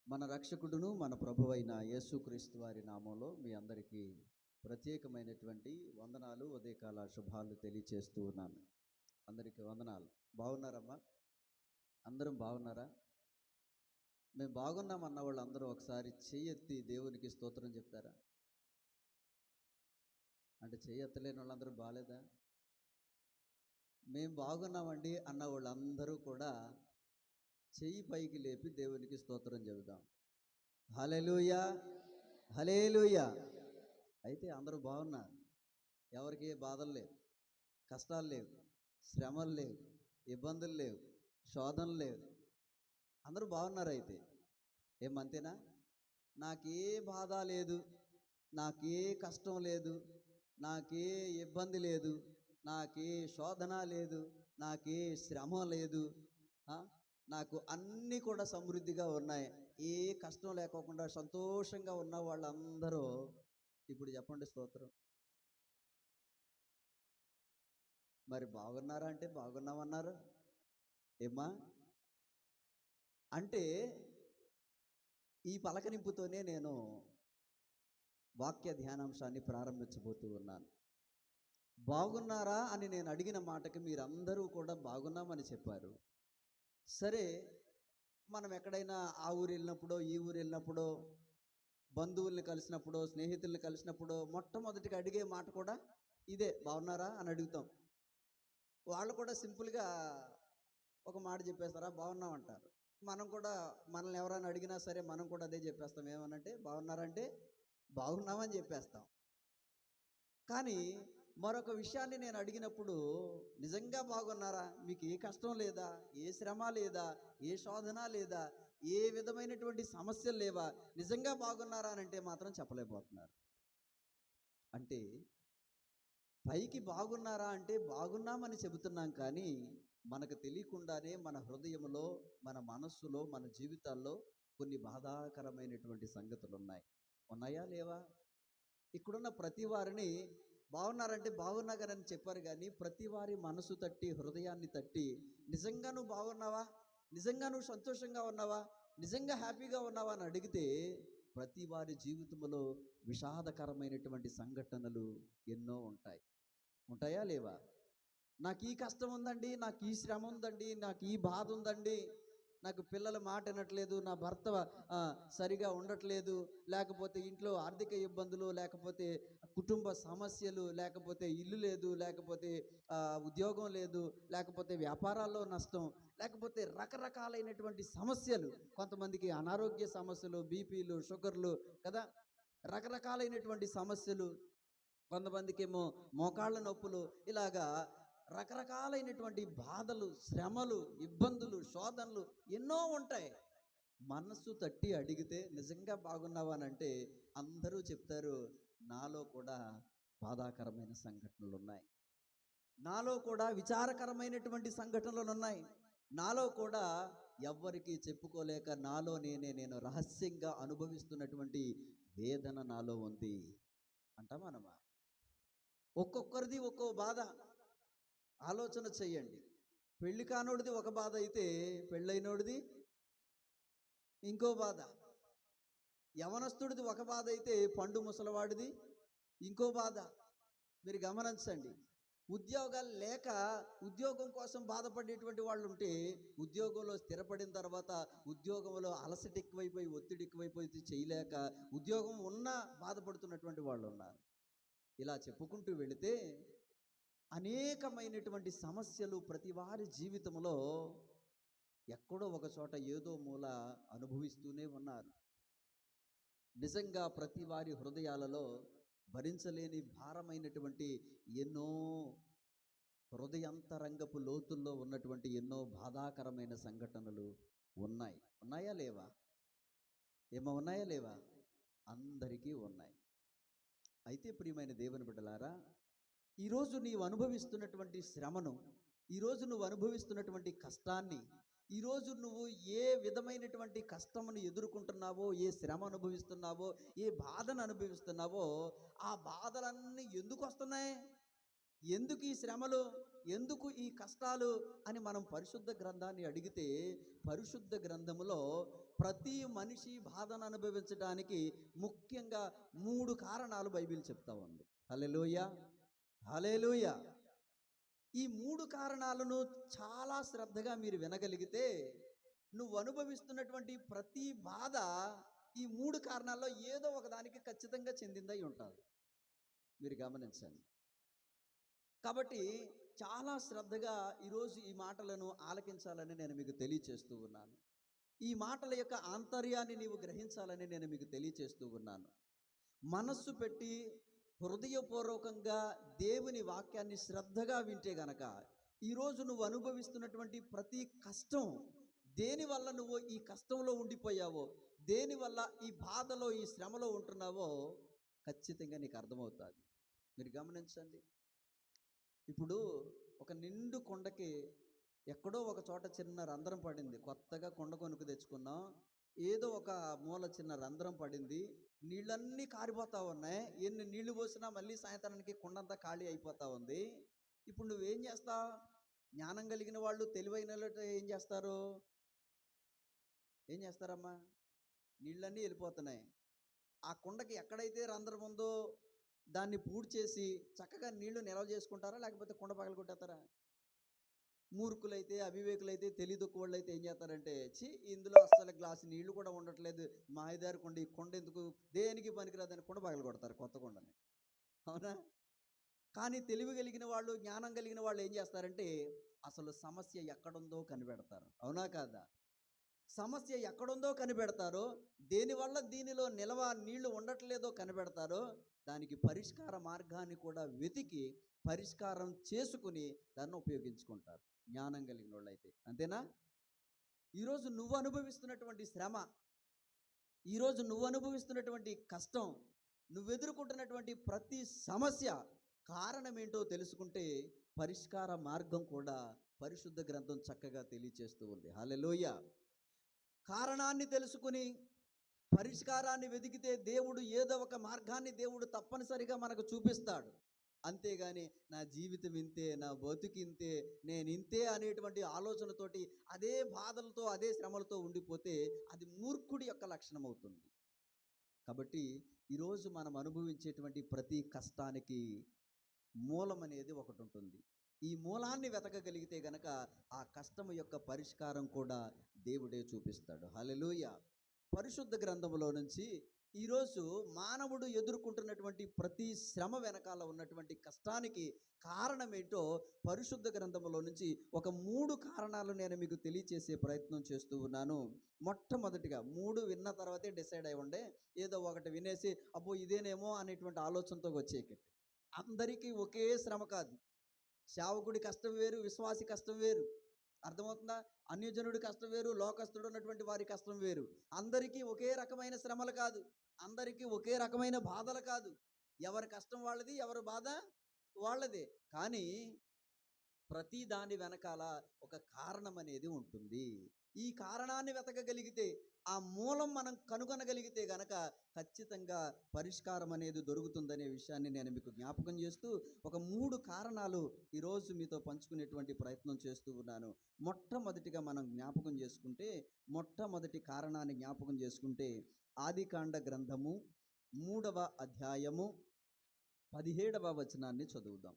మన రక్షకుడును మన ప్రభువైన యేసుక్రీస్తు వారి నామంలో మీ అందరికీ ప్రత్యేకమైనటువంటి వందనాలు, ఉదయకాల శుభాలు తెలియచేస్తూ ఉన్నాను. అందరికీ వందనాలు. బాగున్నారమ్మా? అందరం బాగున్నారా? మేము బాగున్నామన్న వాళ్ళు అందరూ ఒకసారి చెయ్యెత్తి దేవునికి స్తోత్రం చెప్తారా? అంటే చెయ్యెత్తలేని వాళ్ళందరూ బాగాలేదా? మేము బాగున్నామండి అన్న వాళ్ళందరూ కూడా చెయ్యి పైకి లేపి దేవునికి స్తోత్రం చెబుదాం. హల్లెలూయా, హల్లెలూయా. అయితే అందరూ బాగున్నారు. ఎవరికి ఏ బాధలు లేవు, కష్టాలు లేవు, శ్రమలు లేవు, ఇబ్బందులు లేవు, శోధనలు లేవు. అందరూ బాగున్నారు. అయితే ఏమంతేనా? నాకే బాధ లేదు, నాకే కష్టం లేదు, నాకే ఇబ్బంది లేదు, నాకే శోధన లేదు, నాకే శ్రమ లేదు, నాకు అన్నీ కూడా సమృద్ధిగా ఉన్నాయి, ఏ కష్టం లేకోకుండా సంతోషంగా ఉన్న వాళ్ళందరూ ఇప్పుడు చెప్పండి స్తోత్రం. మరి బాగున్నారా అంటే బాగున్నామన్నారు ఏమ్మా? అంటే ఈ పలకరింపుతోనే నేను వాక్య ధ్యానాంశాన్ని ప్రారంభించబోతూ ఉన్నాను. బాగున్నారా అని నేను అడిగిన మాటకి మీరందరూ కూడా బాగున్నామని చెప్పారు. సరే, మనం ఎక్కడైనా ఆ ఊరు వెళ్ళినప్పుడో ఈ ఊరు వెళ్ళినప్పుడో బంధువుల్ని కలిసినప్పుడో స్నేహితుల్ని కలిసినప్పుడో మొట్టమొదటిగా అడిగే మాట కూడా ఇదే, బాగున్నారా అని అడుగుతాం. వాళ్ళు కూడా సింపుల్గా ఒక మాట చెప్పేస్తారా, బాగున్నామంటారు. మనం కూడా మనల్ని ఎవరైనా అడిగినా సరే మనం కూడా అదే చెప్పేస్తాం. ఏమనంటే బాగున్నారంటే బాగున్నామని చెప్పేస్తాం. కానీ మరొక విషయాన్ని నేను అడిగినప్పుడు, నిజంగా బాగున్నారా, మీకు ఏ కష్టం లేదా, ఏ శ్రమ లేదా, ఏ శోధన లేదా, ఏ విధమైనటువంటి సమస్యలు లేవా, నిజంగా బాగున్నారా అని అంటే మాత్రం చెప్పలేకపోతున్నారు. అంటే పైకి బాగున్నారా అంటే బాగున్నామని చెబుతున్నాం, కానీ మనకు తెలియకుండానే మన హృదయంలో, మన మనస్సులో, మన జీవితాల్లో కొన్ని బాధాకరమైనటువంటి సంగతులు ఉన్నాయా లేవా? ఇక్కడున్న ప్రతి వారిని బాగున్నారంటే బాగున్నా అని చెప్పారు, కానీ ప్రతి వారి మనసు తట్టి, హృదయాన్ని తట్టి, నిజంగా నువ్వు బాగున్నావా, నిజంగా నువ్వు సంతోషంగా ఉన్నావా, నిజంగా హ్యాపీగా ఉన్నావా అని అడిగితే ప్రతి వారి జీవితంలో విషాదకరమైనటువంటి సంఘటనలు ఎన్నో ఉంటాయా లేవా? నాకు ఈ కష్టం ఉందండి, నాకు ఈ శ్రమ ఉందండి, నాకు ఈ బాధ ఉందండి, నాకు పిల్లల మాట వినట్లేదు, నా భర్త సరిగా ఉండట్లేదు, లేకపోతే ఇంట్లో ఆర్థిక ఇబ్బందులు, లేకపోతే కుటుంబ సమస్యలు, లేకపోతే ఇల్లు లేదు, లేకపోతే ఉద్యోగం లేదు, లేకపోతే వ్యాపారాల్లో నష్టం, లేకపోతే రకరకాలైనటువంటి సమస్యలు. కొంతమందికి అనారోగ్య సమస్యలు, బీపీలు, షుగర్లు కదా, రకరకాలైనటువంటి సమస్యలు. కొంతమందికి ఏమో మోకాళ్ళ నొప్పులు. ఇలాగా రకరకాలైనటువంటి బాధలు, శ్రమలు, ఇబ్బందులు, శోధనలు ఎన్నో ఉంటాయి. మనస్సు తట్టి అడిగితే నిజంగా బాగున్నావా అని అంటే అందరూ చెప్తారు, నాలో కూడా బాధాకరమైన సంఘటనలు ఉన్నాయి, నాలో కూడా విచారకరమైనటువంటి సంఘటనలు ఉన్నాయి, నాలో కూడా ఎవ్వరికి చెప్పుకోలేక నాలో నేను రహస్యంగా అనుభవిస్తున్నటువంటి వేదన నాలో ఉంది అంటామా? ఒక్కొక్కరిది ఒక్కో బాధ. ఆలోచన చెయ్యండి. పెళ్లి కానోడిది ఒక బాధ అయితే పెళ్ళైనోడిది ఇంకో బాధ. యవనస్తుడిది ఒక బాధ అయితే పండు ముసలవాడిది ఇంకో బాధ. మీరు గమనించండి. ఉద్యోగాలు లేక ఉద్యోగం కోసం బాధపడేటువంటి వాళ్ళు ఉంటే, ఉద్యోగంలో స్థిరపడిన తర్వాత ఉద్యోగంలో అలసట ఎక్కువైపోయి, ఒత్తిడి ఎక్కువైపోయి చేయలేక ఉద్యోగం ఉన్నా బాధపడుతున్నటువంటి వాళ్ళు ఉన్నారు. ఇలా చెప్పుకుంటూ వెళితే అనేకమైనటువంటి సమస్యలు ప్రతి వారి జీవితంలో ఎక్కడో ఒక చోట ఏదో మూల అనుభవిస్తూనే ఉన్నారు. నిజంగా ప్రతి వారి హృదయాలలో భరించలేని భారమైనటువంటి ఎన్నో హృదయాంతరంగపు లోతుల్లో ఉన్నటువంటి ఎన్నో బాధాకరమైన సంఘటనలు ఉన్నాయా లేవా? ఉన్నాయా లేవా? అందరికీ ఉన్నాయి. అయితే ప్రియమైన దేవుని బిడ్డలారా, ఈరోజు నీవు అనుభవిస్తున్నటువంటి శ్రమను, ఈరోజు నువ్వు అనుభవిస్తున్నటువంటి కష్టాన్ని, ఈరోజు నువ్వు ఏ విధమైనటువంటి కష్టమును ఎదుర్కొంటున్నావో, ఏ శ్రమ అనుభవిస్తున్నావో, ఏ బాధను అనుభవిస్తున్నావో, ఆ బాధలన్నీ ఎందుకు వస్తున్నాయి? ఎందుకు ఈ శ్రమలు, ఎందుకు ఈ కష్టాలు అని మనం పరిశుద్ధ గ్రంథాన్ని అడిగితే, పరిశుద్ధ గ్రంథములో ప్రతి మనిషి బాధను అనుభవించడానికి ముఖ్యంగా 3 కారణాలు బైబిల్ చెప్తా ఉంది. హల్లెలూయా, హల్లెలూయా. ఈ 3 కారణాలను చాలా శ్రద్ధగా మీరు వినగలిగితే, నువ్వు అనుభవిస్తున్నటువంటి ప్రతి బాధ ఈ 3 కారణాల్లో ఏదో ఒకదానికి ఖచ్చితంగా చెందిందై ఉంటుంది. మీరు గమనించండి. కాబట్టి చాలా శ్రద్ధగా ఈరోజు ఈ మాటలను ఆలకించాలని నేను మీకు తెలియచేస్తూ ఉన్నాను. ఈ మాటల యొక్క ఆంతర్యాన్ని నీవు గ్రహించాలని నేను మీకు తెలియచేస్తూ ఉన్నాను. మనస్సు పెట్టి హృదయపూర్వకంగా దేవుని వాక్యాన్ని శ్రద్ధగా వింటే గనక, ఈరోజు నువ్వు అనుభవిస్తున్నటువంటి ప్రతి కష్టం, దేనివల్ల నువ్వు ఈ కష్టంలో ఉండిపోయావో, దేనివల్ల ఈ బాధలో ఈ శ్రమలో ఉంటున్నావో ఖచ్చితంగా నీకు అర్థమవుతుంది. మీరు గమనించండి. ఇప్పుడు ఒక నిండు కొండకి ఎక్కడో ఒక చోట చిన్న రంధ్రం పడింది. కొత్తగా కొండ కొనుక్కు తెచ్చుకున్నాం, ఏదో ఒక మూల చిన్న రంధ్రం పడింది, నీళ్ళన్నీ కారిపోతూ ఉన్నాయి. ఎన్ని నీళ్లు పోసినా మళ్ళీ సాయంత్రానికి కొండంతా ఖాళీ అయిపోతూ ఉంది. ఇప్పుడు నువ్వేం చేస్తావు? జ్ఞానం కలిగిన వాళ్ళు, తెలివైన వాళ్ళు ఏం చేస్తారు? ఏం చేస్తారమ్మా? నీళ్ళన్నీ వెళ్ళిపోతున్నాయి, ఆ కొండకి ఎక్కడైతే రంధ్రం ఉందో దాన్ని పూడ్చేసి చక్కగా నీళ్లు నిల్వ చేసుకుంటారా, లేకపోతే కొండ పగలు కొట్టేస్తారా? మూర్ఖులైతే, అవివేకులైతే, తెలియదొక్క వాళ్ళు అయితే ఏం చేస్తారంటే, ఇందులో అసలు గ్లాసు నీళ్లు కూడా ఉండట్లేదు, మాయదారి కొండ, ఈ కొండ ఎందుకు, దేనికి పనికిరాదని కొండ పగలు కొడతారు, కొత్త కొండని. అవునా? కానీ తెలివి కలిగిన వాళ్ళు, జ్ఞానం కలిగిన వాళ్ళు ఏం చేస్తారంటే, అసలు సమస్య ఎక్కడుందో కనిపెడతారు. అవునా కాదా? సమస్య ఎక్కడుందో కనిపెడతారో, దేనివల్ల దీనిలో నిలవ నీళ్లు ఉండట్లేదో కనిపెడతారో, దానికి పరిష్కార మార్గాన్ని కూడా వెతికి పరిష్కారం చేసుకుని దాన్ని ఉపయోగించుకుంటారు జ్ఞానం కలిగిన వాళ్ళు అయితే. అంతేనా? ఈరోజు నువ్వు అనుభవిస్తున్నటువంటి శ్రమ, ఈరోజు నువ్వు అనుభవిస్తున్నటువంటి కష్టం, నువ్వు ఎదుర్కొంటున్నటువంటి ప్రతి సమస్య కారణం ఏంటో తెలుసుకుంటే పరిష్కార మార్గం కూడా పరిశుద్ధ గ్రంథం చక్కగా తెలియచేస్తూ ఉంది. హల్లెలూయా. కారణాన్ని తెలుసుకుని పరిష్కారాన్ని వెతికితే దేవుడు ఏదో ఒక మార్గాన్ని దేవుడు తప్పనిసరిగా మనకు చూపిస్తాడు. అంతేగాని నా జీవితం ఇంతే, నా బతుకింతే, నేను ఇంతే అనేటువంటి ఆలోచనతోటి అదే బాధలతో, అదే శ్రమలతో ఉండిపోతే అది మూర్ఖుడి యొక్క లక్షణం అవుతుంది. కాబట్టి ఈరోజు మనం అనుభవించేటువంటి ప్రతి కష్టానికి మూలం అనేది ఒకటి ఉంటుంది. ఈ మూలాన్ని వెతకగలిగితే గనక ఆ కష్టం యొక్క పరిష్కారం కూడా దేవుడే చూపిస్తాడు. హల్లెలూయా. పరిశుద్ధ గ్రంథములో నుంచి ఈరోజు మానవుడు ఎదుర్కొంటున్నటువంటి ప్రతి శ్రమ వెనకాల ఉన్నటువంటి కష్టానికి కారణం ఏంటో పరిశుద్ధ గ్రంథములో నుంచి ఒక 3 కారణాలు నేను మీకు తెలియచేసే ప్రయత్నం చేస్తూ ఉన్నాను. మొట్టమొదటిగా 3 విన్న తర్వాతే డిసైడ్ అయి ఉండే, ఏదో ఒకటి వినేసి అబ్బో ఇదేనేమో అనేటువంటి ఆలోచనతో వచ్చేకి. అందరికీ ఒకే శ్రమ కాదు. సేవకుడి కష్టం వేరు, విశ్వాసి కష్టం వేరు. అర్థమవుతుందా? అన్యజనుడి కష్టం వేరు, లోకస్తుడు ఉన్నటువంటి వారి కష్టం వేరు. అందరికీ ఒకే రకమైన శ్రమలు కాదు, అందరికీ ఒకే రకమైన బాధలు కాదు. ఎవరి కష్టం వాళ్ళది, ఎవరి బాధ వాళ్ళదే. కానీ ప్రతి దాని వెనకాల ఒక కారణం అనేది ఉంటుంది. ఈ కారణాన్ని వెతకగలిగితే, ఆ మూలం మనం కనుగొనగలిగితే గనక ఖచ్చితంగా పరిష్కారం అనేది దొరుకుతుందనే విషయాన్ని నేను మీకు జ్ఞాపకం చేస్తూ ఒక 3 కారణాలు ఈరోజు మీతో పంచుకునేటువంటి ప్రయత్నం చేస్తూ ఉన్నాను. మొట్టమొదటిగా మనం జ్ఞాపకం చేసుకుంటే, మొట్టమొదటి కారణాన్ని జ్ఞాపకం చేసుకుంటే ఆదికాండ గ్రంథము 3వ అధ్యాయము 17వ వచనాన్ని చదువుదాం.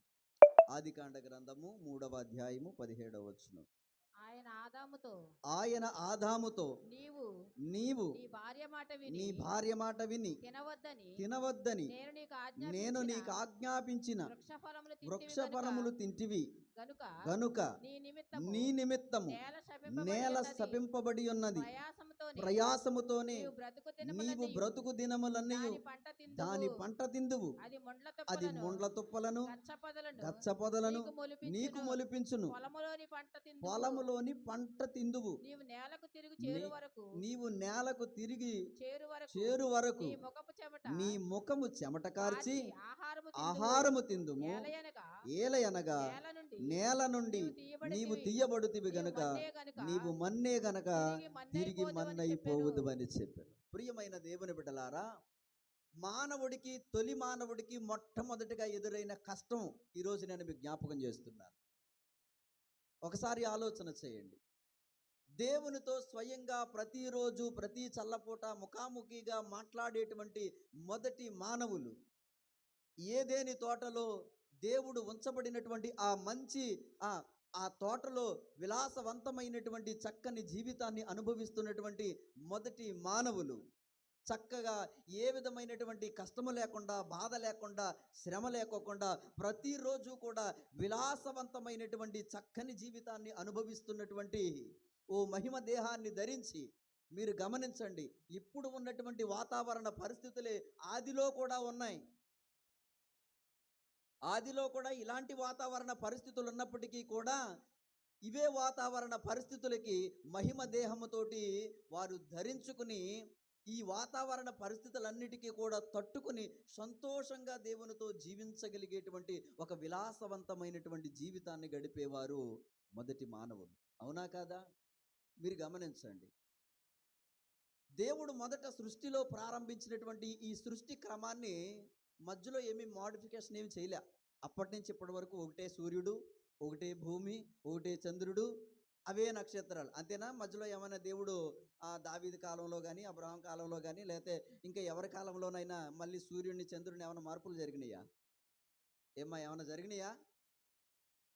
ఆదికాండ గ్రంథము 3వ అధ్యాయము 17వ వచనం. ఆయన ఆదాముతో నీవు నీ భార్య మాట విని తినవద్దని నేను నీకు ఆజ్ఞాపించిన వృక్షఫలములు తింటివి గనుక నీ నిమిత్తము నేల శపింపబడి ఉన్నది, ప్రయాసముతోనే నీవు బ్రతుకు దినములన్నీ దాని పంట తిందువు, అది ముండ్ల తుప్పలను గచ్చపొదలను నీకు మొలిపించును, పొలములోని పంట తిందువు, నీవు నేలకు తిరిగి చేరు వరకు నీ ముఖము చెమట కార్చి ఆహారము తిందుము, ఏలయనగా నేల నుండి నీవు తీయబడుతివి గనుక నీవు మన్నే గనక తిరిగి మన్నైపోవుదు అని చెప్పాడు. ప్రియమైన దేవుని బిడ్డలారా, మానవుడికి, తొలి మానవుడికి మొట్టమొదటిగా ఎదురైన కష్టం ఈరోజు నేను మీకు జ్ఞాపకం చేస్తున్నాను. ఒకసారి ఆలోచన చేయండి. దేవునితో స్వయంగా ప్రతిరోజు ప్రతి చల్లపూట ముఖాముఖిగా మాట్లాడేటువంటి మొదటి మానవులు ఏదేని తోటలో దేవుడు ఉంచబడినటువంటి ఆ మంచి ఆ ఆ తోటలో విలాసవంతమైనటువంటి చక్కని జీవితాన్ని అనుభవిస్తున్నటువంటి మొదటి మానవులు చక్కగా ఏ విధమైనటువంటి కష్టము లేకుండా, బాధ లేకుండా, శ్రమ లేకోకుండా ప్రతిరోజు కూడా విలాసవంతమైనటువంటి చక్కని జీవితాన్ని అనుభవిస్తున్నటువంటి ఓ మహిమ దేహాన్ని ధరించి మీరు గమనించండి. ఇప్పుడు ఉన్నటువంటి వాతావరణ పరిస్థితులే ఆదిలో కూడా ఉన్నాయి. ఆదిలో కూడా ఇలాంటి వాతావరణ పరిస్థితులు ఉన్నప్పటికీ కూడా ఇవే వాతావరణ పరిస్థితులకి మహిమ దేహముతోటి వారు ధరించుకుని ఈ వాతావరణ పరిస్థితులన్నిటికీ కూడా తట్టుకుని సంతోషంగా దేవునితో జీవించగలిగేటువంటి ఒక విలాసవంతమైనటువంటి జీవితాన్ని గడిపేవారు మొదటి మానవులు. అవునా కాదా? మీరు గమనించండి. దేవుడు మొదట సృష్టిలో ప్రారంభించినటువంటి ఈ సృష్టి క్రమాన్ని మధ్యలో ఏమీ మోడిఫికేషన్ ఏమి చేయలే. అప్పటి నుంచి ఇప్పటి వరకు ఒకటే సూర్యుడు, ఒకటే భూమి, ఒకటే చంద్రుడు, అవే నక్షత్రాలు, అంతేనా? మధ్యలో ఏమైనా దేవుడు దావీదు కాలంలో కానీ, అబ్రహాం కాలంలో కానీ, లేకపోతే ఇంకా ఎవరి కాలంలోనైనా మళ్ళీ సూర్యుడిని చంద్రుడిని ఏమైనా మార్పులు జరిగినాయా? ఏమైనా జరిగినాయా?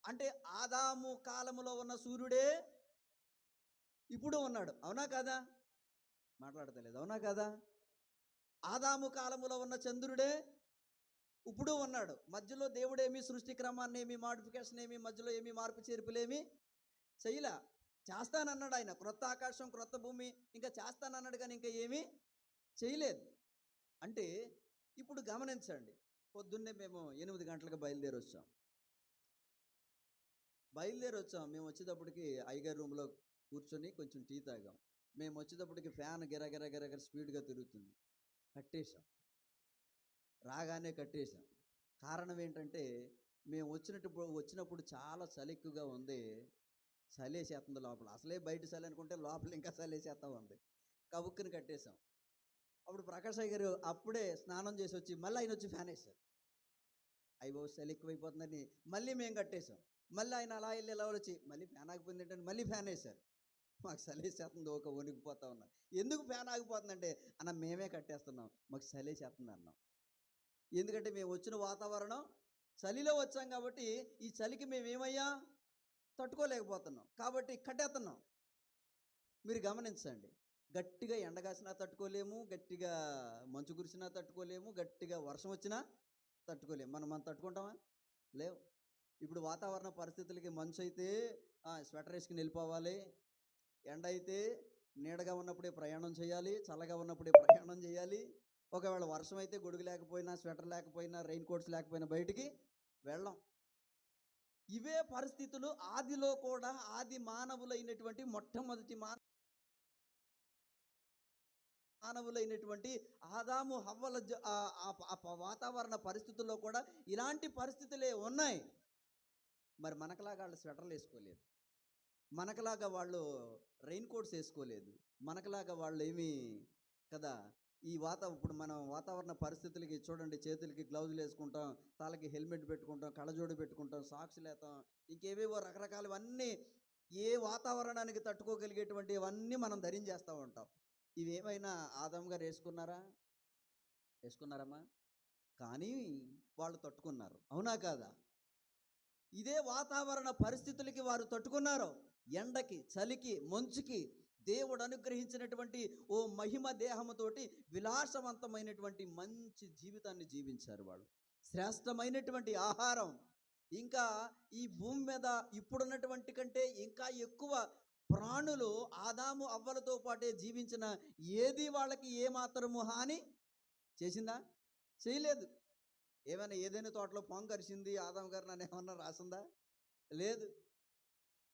అంటే ఆదాము కాలములో ఉన్న సూర్యుడే ఇప్పుడు ఉన్నాడు. అవునా కాదా? మాట్లాడతలేదు. అవునా కాదా? ఆదాము కాలములో ఉన్న చంద్రుడే ఇప్పుడు ఉన్నాడు. మధ్యలో దేవుడేమి సృష్టి క్రమాన్ని ఏమి మోడిఫికేషన్ ఏమి మధ్యలో ఏమి మార్పు చేర్పులేమి చెయ్యలా. చేస్తానన్నాడు ఆయన. క్రొత్త ఆకాశం, క్రొత్త భూమి ఇంకా చేస్తానన్నాడు, కానీ ఇంకా ఏమీ చేయలేదు. అంటే ఇప్పుడు గమనించండి. పొద్దున్నే మేము 8 గంటలకు బయలుదేరి వచ్చాం. మేము వచ్చేటప్పటికి అయ్యగారి రూమ్లో కూర్చొని కొంచెం టీ తాగాం. మేము వచ్చేటప్పటికి ఫ్యాన్ గిరగిర స్పీడ్గా తిరుగుతుంది. రాగానే కట్టేశాం. కారణం ఏంటంటే మేము వచ్చినప్పుడు చాలా చలి ఎక్కువగా ఉంది. చలేసేస్తుంది లోపల. అసలే బయట చలి అనుకుంటే లోపల ఇంకా చలేసేస్తా ఉంది. కబుక్కుని కట్టేశాం. అప్పుడు ప్రకాష్ అయ్య గారు అప్పుడే స్నానం చేసి వచ్చి మళ్ళీ ఆయన వచ్చి ఫ్యాన్ వేశారు. అయ్యో చలి ఎక్కువైపోతుందని మళ్ళీ మేము కట్టేశాం. మళ్ళీ ఆయన అలా వెళ్ళి ఎలా వచ్చి మళ్ళీ ఫ్యాన్ ఆగిపోయింది ఏంటంటే మళ్ళీ ఫ్యాన్ వేశారు. మాకు చలేసేస్తుంది, ఒక వణికిపోతా ఉన్నాం. ఎందుకు ఫ్యాన్ ఆగిపోతుందంటే అన్న మేమే కట్టేస్తున్నాం, మాకు చలేసేస్తుంది అన్నాం. ఎందుకంటే మేము వచ్చిన వాతావరణం చలిలో వచ్చాం కాబట్టి ఈ చలికి మేమేమయ్యా తట్టుకోలేకపోతున్నాం కాబట్టి కట్టేస్తున్నాం. మీరు గమనించండి. గట్టిగా ఎండగాసినా తట్టుకోలేము, గట్టిగా మంచు కురిసినా తట్టుకోలేము, గట్టిగా వర్షం వచ్చినా తట్టుకోలేము. మనం తట్టుకుంటామా? లేవు. ఇప్పుడు వాతావరణ పరిస్థితులకి మంచు అయితే స్వెటర్ వేసుకుని వెళ్ళిపోవాలి, ఎండ అయితే నీడగా ఉన్నప్పుడే ప్రయాణం చేయాలి, చల్లగా ఉన్నప్పుడే ప్రయాణం చేయాలి. ఒకవేళ వర్షం అయితే గొడుగు లేకపోయినా, స్వెటర్ లేకపోయినా, రెయిన్ కోట్స్ లేకపోయినా బయటికి వెళ్ళం. ఇవే పరిస్థితులు ఆదిలో కూడా ఆది మానవులైనటువంటి మొట్టమొదటి మానవులైనటువంటి ఆదాము హవ్వల వాతావరణ పరిస్థితుల్లో కూడా ఇలాంటి పరిస్థితులే ఉన్నాయి. మరి మనకలాగా వాళ్ళు స్వెటర్లు వేసుకోలేదు, మనకలాగా వాళ్ళు రెయిన్ కోట్స్ వేసుకోలేదు, మనకలాగా వాళ్ళు ఏమీ కదా. ఇప్పుడు మనం వాతావరణ పరిస్థితులకి చూడండి, చేతులకి గ్లౌజులు వేసుకుంటాం, తలకి హెల్మెట్ పెట్టుకుంటాం, కళ్ళజోడు పెట్టుకుంటాం, సాక్స్లు వేస్తాం, ఇంకేవేవో రకరకాలవన్నీ ఏ వాతావరణానికి తట్టుకోగలిగేటువంటి ఇవన్నీ మనం ధరించేస్తూ ఉంటాం. ఇవేమైనా ఆదాము గారు వేసుకున్నారమ్మా? కానీ వాళ్ళు తట్టుకున్నారు. అవునా కాదా? ఇదే వాతావరణ పరిస్థితులకి వారు తట్టుకున్నారు. ఎండకి, చలికి, మంచుకి దేవుడు అనుగ్రహించినటువంటి ఓ మహిమ దేహముతోటి విలాసవంతమైనటువంటి మంచి జీవితాన్ని జీవించారు వాళ్ళు. శ్రేష్టమైనటువంటి ఆహారం, ఇంకా ఈ భూమి మీద ఇప్పుడున్నటువంటి కంటే ఇంకా ఎక్కువ ప్రాణులు ఆదాము అవ్వలతో పాటే జీవించిన ఏది వాళ్ళకి ఏమాత్రము హాని చేసిందా? చేయలేదు. ఏదైనా తోటలో పాము కరిచింది ఆదాము గారు నన్ను ఏమన్నా రాసిందా? లేదు.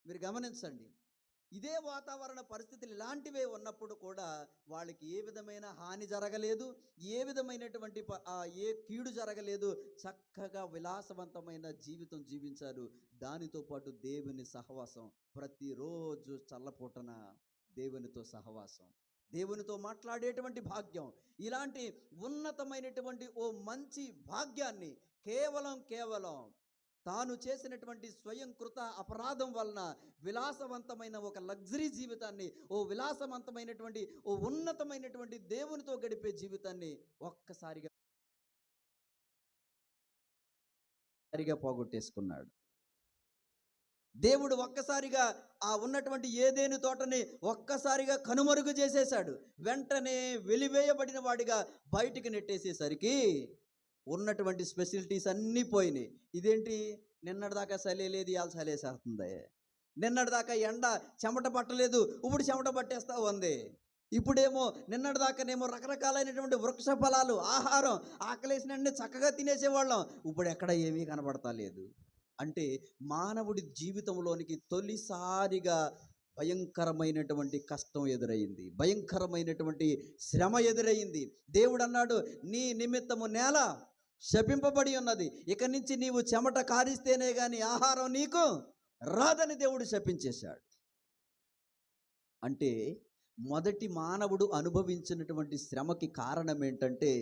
మీరు గమనించండి. ఇదే వాతావరణ పరిస్థితులు ఇలాంటివే ఉన్నప్పుడు కూడా వాళ్ళకి ఏ విధమైన హాని జరగలేదు, ఏ విధమైనటువంటి ఏ కీడు జరగలేదు. చక్కగా విలాసవంతమైన జీవితం జీవించారు. దానితో పాటు దేవుని సహవాసం, ప్రతిరోజు చల్లపూటన దేవునితో సహవాసం, దేవునితో మాట్లాడేటువంటి భాగ్యం, ఇలాంటి ఉన్నతమైనటువంటి ఓ మంచి భాగ్యాన్ని కేవలం తాను చేసినటువంటి స్వయంకృత అపరాధం వలన విలాసవంతమైన ఒక లగ్జరీ జీవితాన్ని, ఓ విలాసవంతమైనటువంటి ఓ ఉన్నతమైనటువంటి దేవునితో గడిపే జీవితాన్ని ఒక్కసారిగా పోగొట్టేసుకున్నాడు. దేవుడు ఒక్కసారిగా ఆ ఉన్నటువంటి ఏదేను తోటని ఒక్కసారిగా కనుమరుగు చేసేశాడు. వెంటనే వెలివేయబడిన వాడిగా బయటికి నెట్టేసేసరికి ఉన్నటువంటి స్పెషాలిటీస్ అన్నీ పోయినాయి. ఇదేంటి, నిన్నటిదాకా సలేలేదు, ఇవాళ సలేసేస్తుంది. నిన్నటిదాకా ఎండ చెమట పట్టలేదు, ఇప్పుడు చెమట పట్టేస్తా ఉంది. ఇప్పుడేమో నిన్నటిదాకానేమో రకరకాలైనటువంటి వృక్ష ఫలాలు, ఆహారం ఆకలేసినన్ని చక్కగా తినేసేవాళ్ళం, ఇప్పుడు ఎక్కడ ఏమీ కనబడతా లేదు. అంటే మానవుడి జీవితంలోనికి తొలిసారిగా భయంకరమైనటువంటి కష్టం ఎదురైంది, భయంకరమైనటువంటి శ్రమ ఎదురైంది. దేవుడు అన్నాడు, నీ నిమిత్తము నేల శపింపబడి ఉన్నది, ఇక నుంచి నీవు చెమట కారిస్తేనే కానీ ఆహారం నీకు రాదని దేవుడు శపించేశాడు. అంటే మొదటి మానవుడు అనుభవించినటువంటి శ్రమకి కారణం ఏంటంటే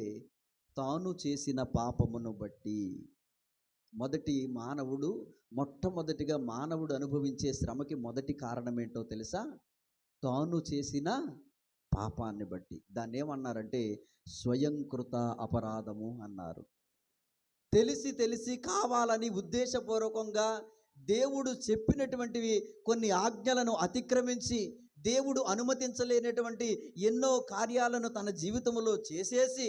తాను చేసిన పాపమును బట్టి. మొట్టమొదటిగా మానవుడు అనుభవించే శ్రమకి మొదటి కారణం ఏంటో తెలుసా? తాను చేసిన పాపాన్ని బట్టి. దాన్ని ఏమన్నారంటే స్వయంకృత అపరాధము అన్నారు. తెలిసి కావాలని ఉద్దేశపూర్వకంగా దేవుడు చెప్పినటువంటివి కొన్ని ఆజ్ఞలను అతిక్రమించి, దేవుడు అనుమతించలేనటువంటి ఎన్నో కార్యాలను తన జీవితంలో చేసేసి,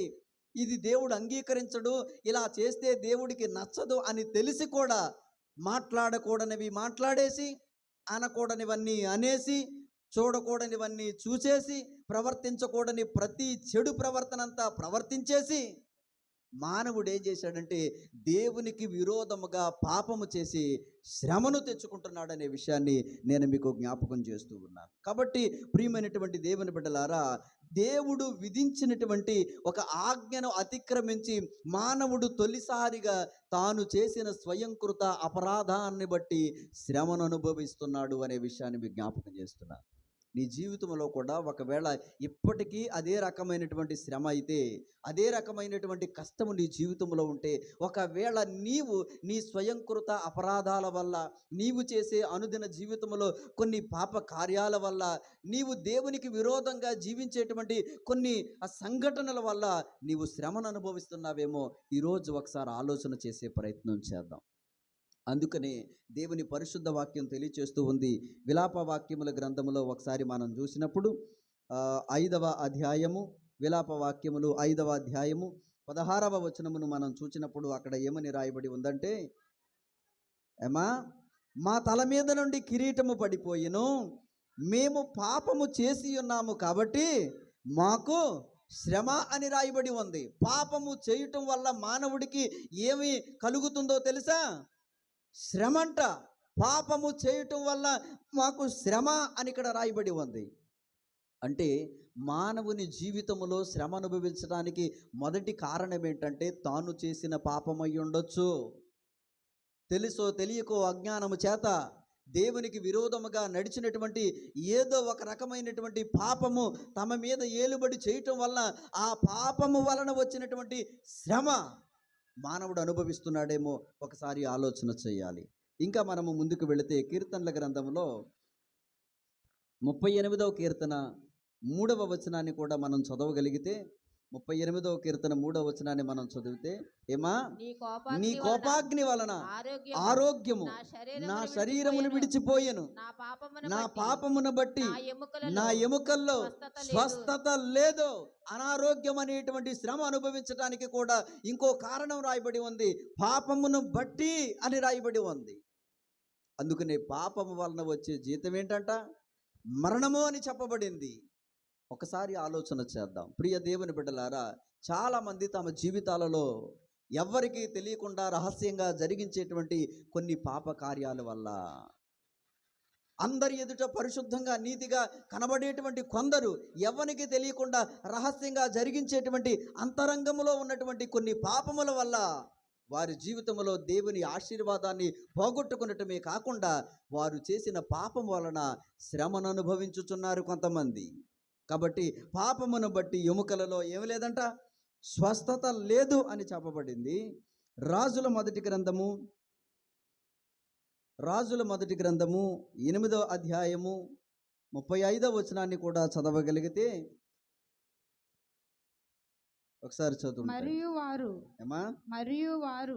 ఇది దేవుడు అంగీకరించడు, ఇలా చేస్తే దేవుడికి నచ్చదు అని తెలిసి కూడా మాట్లాడకూడనివి మాట్లాడేసి, అనకూడనివన్నీ అనేసి, చూడకూడనివన్నీ చూసేసి, ప్రవర్తించకూడని ప్రతి చెడు ప్రవర్తన అంతా ప్రవర్తించేసి మానవుడు ఏం చేశాడంటే దేవునికి విరోధముగా పాపము చేసి శ్రమను తెచ్చుకుంటున్నాడనే విషయాన్ని నేను మీకు జ్ఞాపకం చేస్తూ ఉన్నాను. కాబట్టి ప్రియమైనటువంటి దేవుని బిడ్డలారా, దేవుడు విధించినటువంటి ఒక ఆజ్ఞను అతిక్రమించి మానవుడు తొలిసారిగా తాను చేసిన స్వయంకృత అపరాధాన్ని బట్టి శ్రమను అనుభవిస్తున్నాడు అనే విషయాన్ని మీకు జ్ఞాపకం చేస్తున్నాను. నీ జీవితంలో కూడా ఒకవేళ ఇప్పటికీ అదే రకమైనటువంటి శ్రమ అయితే, అదే రకమైనటువంటి కష్టము నీ జీవితంలో ఉంటే, ఒకవేళ నీవు నీ స్వయంకృత అపరాధాల వల్ల, నీవు చేసే అనుదిన జీవితంలో కొన్ని పాప కార్యాల వల్ల, నీవు దేవునికి విరోధంగా జీవించేటువంటి కొన్ని సంఘటనల వల్ల నీవు శ్రమను అనుభవిస్తున్నావేమో, ఈరోజు ఒకసారి ఆలోచన చేసే ప్రయత్నం చేద్దాం. అందుకనే దేవుని పరిశుద్ధ వాక్యం తెలియచేస్తూ ఉంది. విలాప వాక్యముల గ్రంథములో ఒకసారి మనం చూసినప్పుడు 5వ అధ్యాయము, విలాప వాక్యములు 5వ అధ్యాయము 16వ వచనమును మనం చూసినప్పుడు అక్కడ ఏమని రాయబడి ఉందంటే, మా తల మీద నుండి కిరీటము పడిపోయిను, మేము పాపము చేసి ఉన్నాము కాబట్టి మాకు శ్రమ అని రాయబడి ఉంది. పాపము చేయటం వల్ల మానవుడికి ఏమి కలుగుతుందో తెలుసా? శ్రమంట. పాపము చేయటం వల్ల మాకు శ్రమ అని ఇక్కడ రాయబడి ఉంది. అంటే మానవుని జీవితంలో శ్రమ అనుభవించడానికి మొదటి కారణం ఏంటంటే తాను చేసిన పాపమై ఉండొచ్చు. తెలుసో తెలియకో అజ్ఞానము చేత దేవునికి విరోధముగా నడిచినటువంటి ఏదో ఒక రకమైనటువంటి పాపము తమ మీద ఏలుబడి చేయటం వల్ల ఆ పాపము వలన వచ్చినటువంటి శ్రమ మానవుడు అనుభవిస్తున్నాడేమో ఒకసారి ఆలోచన చేయాలి. ఇంకా మనము ముందుకు వెళితే కీర్తనల గ్రంథంలో 38వ కీర్తన 3వ వచనాన్ని కూడా మనం చదవగలిగితే, 38వ కీర్తన 3వ వచనాన్ని మనం చదివితే, నీ కోపాగ్ని వలన ఆరోగ్యము నా శరీరమును విడిచిపోయెను, నా పాపమును బట్టి నా ఎముకల్లో స్వస్థత లేదు. అనారోగ్యం అనేటువంటి శ్రమ అనుభవించడానికి కూడా ఇంకో కారణం రాయబడి ఉంది, పాపమును బట్టి అని రాయబడి ఉంది. అందుకనే పాపము వలన వచ్చే జీతం ఏంటంట? మరణము అని చెప్పబడింది. ఒకసారి ఆలోచన చేద్దాం. ప్రియ దేవుని బిడ్డలారా, చాలామంది తమ జీవితాలలో ఎవ్వరికీ తెలియకుండా రహస్యంగా జరిగించేటువంటి కొన్ని పాప కార్యాల వల్ల, అందరి ఎదుట పరిశుద్ధంగా నీతిగా కనబడేటువంటి కొందరు ఎవరికి తెలియకుండా రహస్యంగా జరిగించేటువంటి అంతరంగంలో ఉన్నటువంటి కొన్ని పాపముల వల్ల వారి జీవితంలో దేవుని ఆశీర్వాదాన్ని పోగొట్టుకునటమే కాకుండా వారు చేసిన పాపం వలన శ్రమను అనుభవించుచున్నారు కొంతమంది. కాబట్టి పాపమును బట్టి ఎముకలలో ఏమి లేదంట, స్వస్థత లేదు అని చెప్పబడింది. రాజుల మొదటి గ్రంథము 8వ అధ్యాయము 35వ వచనాన్ని కూడా చదవగలిగితే ఒకసారి చదువు. మరియు వారు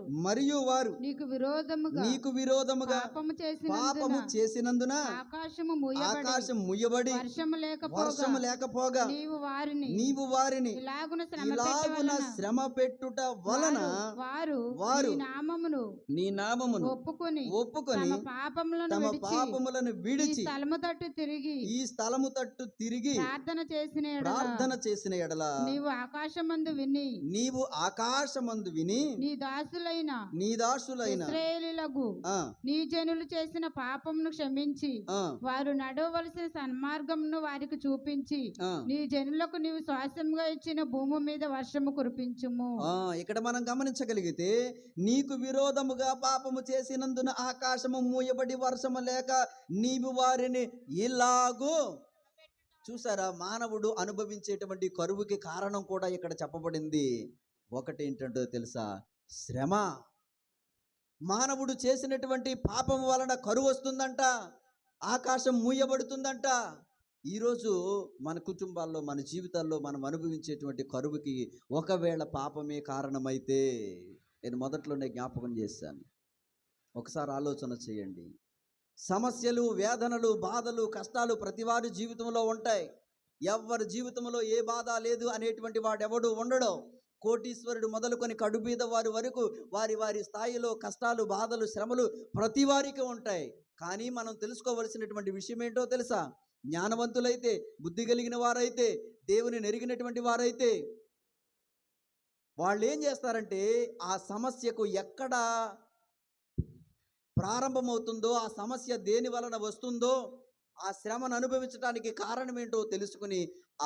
నీకు విరోధముగా పాపము చేసినందున ఆకాశము ముయ్యబడి వర్షము లేకపోగా నీవు వారిని ఇలాగున శ్రమ పెట్టుట వలన వారు నీ నామమును ఒప్పుకొని తమ పాపములను విడిచి ఈ స్థలము తట్టు తిరిగి ప్రార్థన చేసిన ఎడల నీవు ఆకాశమందు విని నీ దాసులైన నీ జనులు చేసిన పాపమును క్షమించి వారు నడవవలసిన సన్మార్గమును వారికి చూపించి నీ జనులకు నీవు శ్వాసముగా ఇచ్చిన భూమి మీద వర్షము కురిపించుము. ఇక్కడ మనం గమనించగలిగితే, నీకు విరోధముగా పాపము చేసినందున ఆకాశము మూయబడి వర్షము లేక నీవు వారిని ఇలాగూ. చూసారా, మానవుడు అనుభవించేటువంటి కరువుకి కారణం కూడా ఇక్కడ చెప్పబడింది. ఒకటి ఏంటంటో తెలుసా? శ్రమ. మానవుడు చేసినటువంటి పాపం వలన కరువు వస్తుందంట, ఆకాశం మూయబడుతుందంట. ఈరోజు మన కుటుంబాల్లో, మన జీవితాల్లో మనం అనుభవించేటువంటి కరువుకి ఒకవేళ పాపమే కారణమైతే, నేను మొదట్లోనే జ్ఞాపకం చేశాను, ఒకసారి ఆలోచన చేయండి. సమస్యలు, వేదనలు, బాధలు, కష్టాలు ప్రతి వారి జీవితంలో ఉంటాయి. ఎవరి జీవితంలో ఏ బాధ లేదు అనేటువంటి వాడెవడు ఉండడు. కోటీశ్వరుడు మొదలుకొని కడుబీద వారి వరకు వారి వారి స్థాయిలో కష్టాలు, బాధలు, శ్రమలు ప్రతి వారికి ఉంటాయి. కానీ మనం తెలుసుకోవలసినటువంటి విషయం ఏంటో తెలుసా? జ్ఞానవంతులైతే, బుద్ధి కలిగిన వారైతే, దేవుని నెరిగినటువంటి వారైతే వాళ్ళు ఏం చేస్తారంటే, ఆ సమస్యకు ఎక్కడ ప్రారంభమవుతుందో, ఆ సమస్య దేని వలన వస్తుందో, ఆ శ్రమను అనుభవించడానికి కారణం ఏంటో తెలుసుకుని,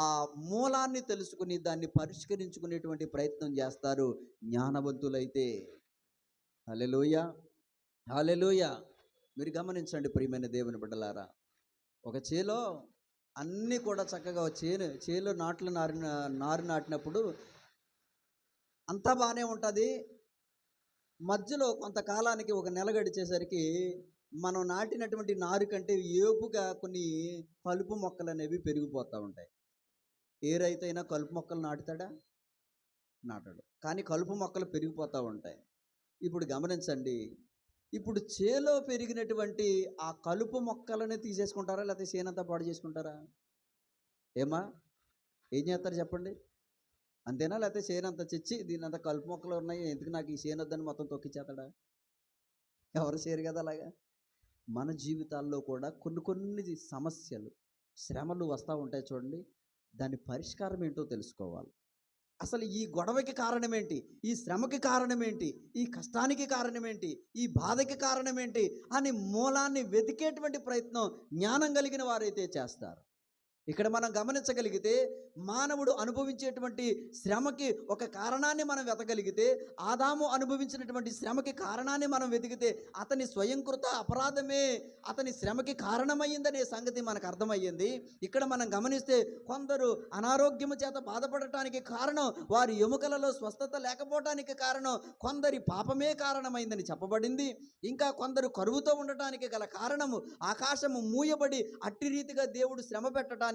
ఆ మూలాన్ని తెలుసుకుని దాన్ని పరిష్కరించుకునేటువంటి ప్రయత్నం చేస్తారు జ్ఞానవంతులైతే. హల్లెలూయా, హల్లెలూయా. మీరు గమనించండి ప్రియమైన దేవుని బిడ్డలారా, ఒక చేలో అన్నీ కూడా చక్కగా చేలో నారు నాటినప్పుడు అంతా బాగానే ఉంటుంది. మధ్యలో కొంతకాలానికి ఒక నెల గడిచేసరికి మనం నాటినటువంటి నారు కంటే ఏపుగా కొన్ని కలుపు మొక్కలు అనేవి పెరిగిపోతూ ఉంటాయి. ఏ రైతైనా కలుపు మొక్కలు నాటుతాడా? నాటడు. కానీ కలుపు మొక్కలు పెరిగిపోతూ ఉంటాయి. ఇప్పుడు గమనించండి, ఇప్పుడు చేలో పెరిగినటువంటి ఆ కలుపు మొక్కలని తీసేసుకుంటారా, లేకపోతే చేనంతా పాడు చేసుకుంటారా? ఏం చేస్తారు చెప్పండి? అంతేనా? లేకపోతే చేనంతా తెచ్చి దీనంతా కలుపు మొక్కలు ఉన్నాయి, ఎందుకు నాకు ఈ చేను వద్దని మొత్తం తొక్కిచ్చేస్తాడా? ఎవరు చేయరు కదా అలాగా. మన జీవితాల్లో కూడా కొన్ని సమస్యలు, శ్రమలు వస్తూ ఉంటాయి చూడండి. దాని పరిష్కారం ఏంటో తెలుసుకోవాలి. అసలు ఈ గొడవకి కారణం ఏంటి, ఈ శ్రమకి కారణం ఏంటి, ఈ కష్టానికి కారణం ఏంటి, ఈ బాధకి కారణం ఏంటి అని మూలాన్ని వెతికేటువంటి ప్రయత్నం జ్ఞానం కలిగిన వారైతే చేస్తారు. ఇక్కడ మనం గమనించగలిగితే, మానవుడు అనుభవించేటువంటి శ్రమకి ఒక కారణాన్ని మనం వెతకగలిగితే, ఆదాము అనుభవించినటువంటి శ్రమకి కారణాన్ని మనం వెతికితే, అతని స్వయంకృత అపరాధమే అతని శ్రమకి కారణమయ్యిందనే సంగతి మనకు అర్థమయ్యింది. ఇక్కడ మనం గమనిస్తే, కొందరు అనారోగ్యము చేత బాధపడటానికి కారణం వారి ఎముకలలో స్వస్థత లేకపోవటానికి కారణం కొందరి పాపమే కారణమైందని చెప్పబడింది. ఇంకా కొందరు కరువుతో ఉండటానికి గల కారణము ఆకాశము మూయబడి అట్టి రీతిగా దేవుడు శ్రమ పెట్టడానికి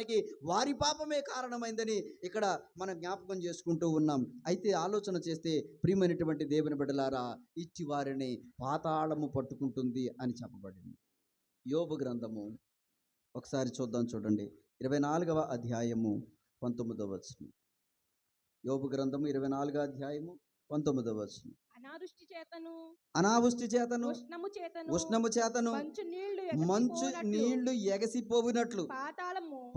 వారి పాపమే కారణమైందని ఇక్కడ మనం జ్ఞాపకం చేసుకుంటూ ఉన్నాం. అయితే ఆలోచన చేస్తే ప్రియమైనటువంటి దేవుని బిడ్డలారా, ఇచ్చి వారిని పాతాళము పట్టుకుంటుంది అని చెప్పబడింది. యోబు గ్రంథము ఒకసారి చూడండి, 24వ అధ్యాయము 19వ వచనం. యోబు గ్రంథము 24వ అధ్యాయము 19వ వచనం. అనావృష్టి చేతను ఉష్ణము చేతను మంచు నీళ్లు ఎగసిపోయినట్లు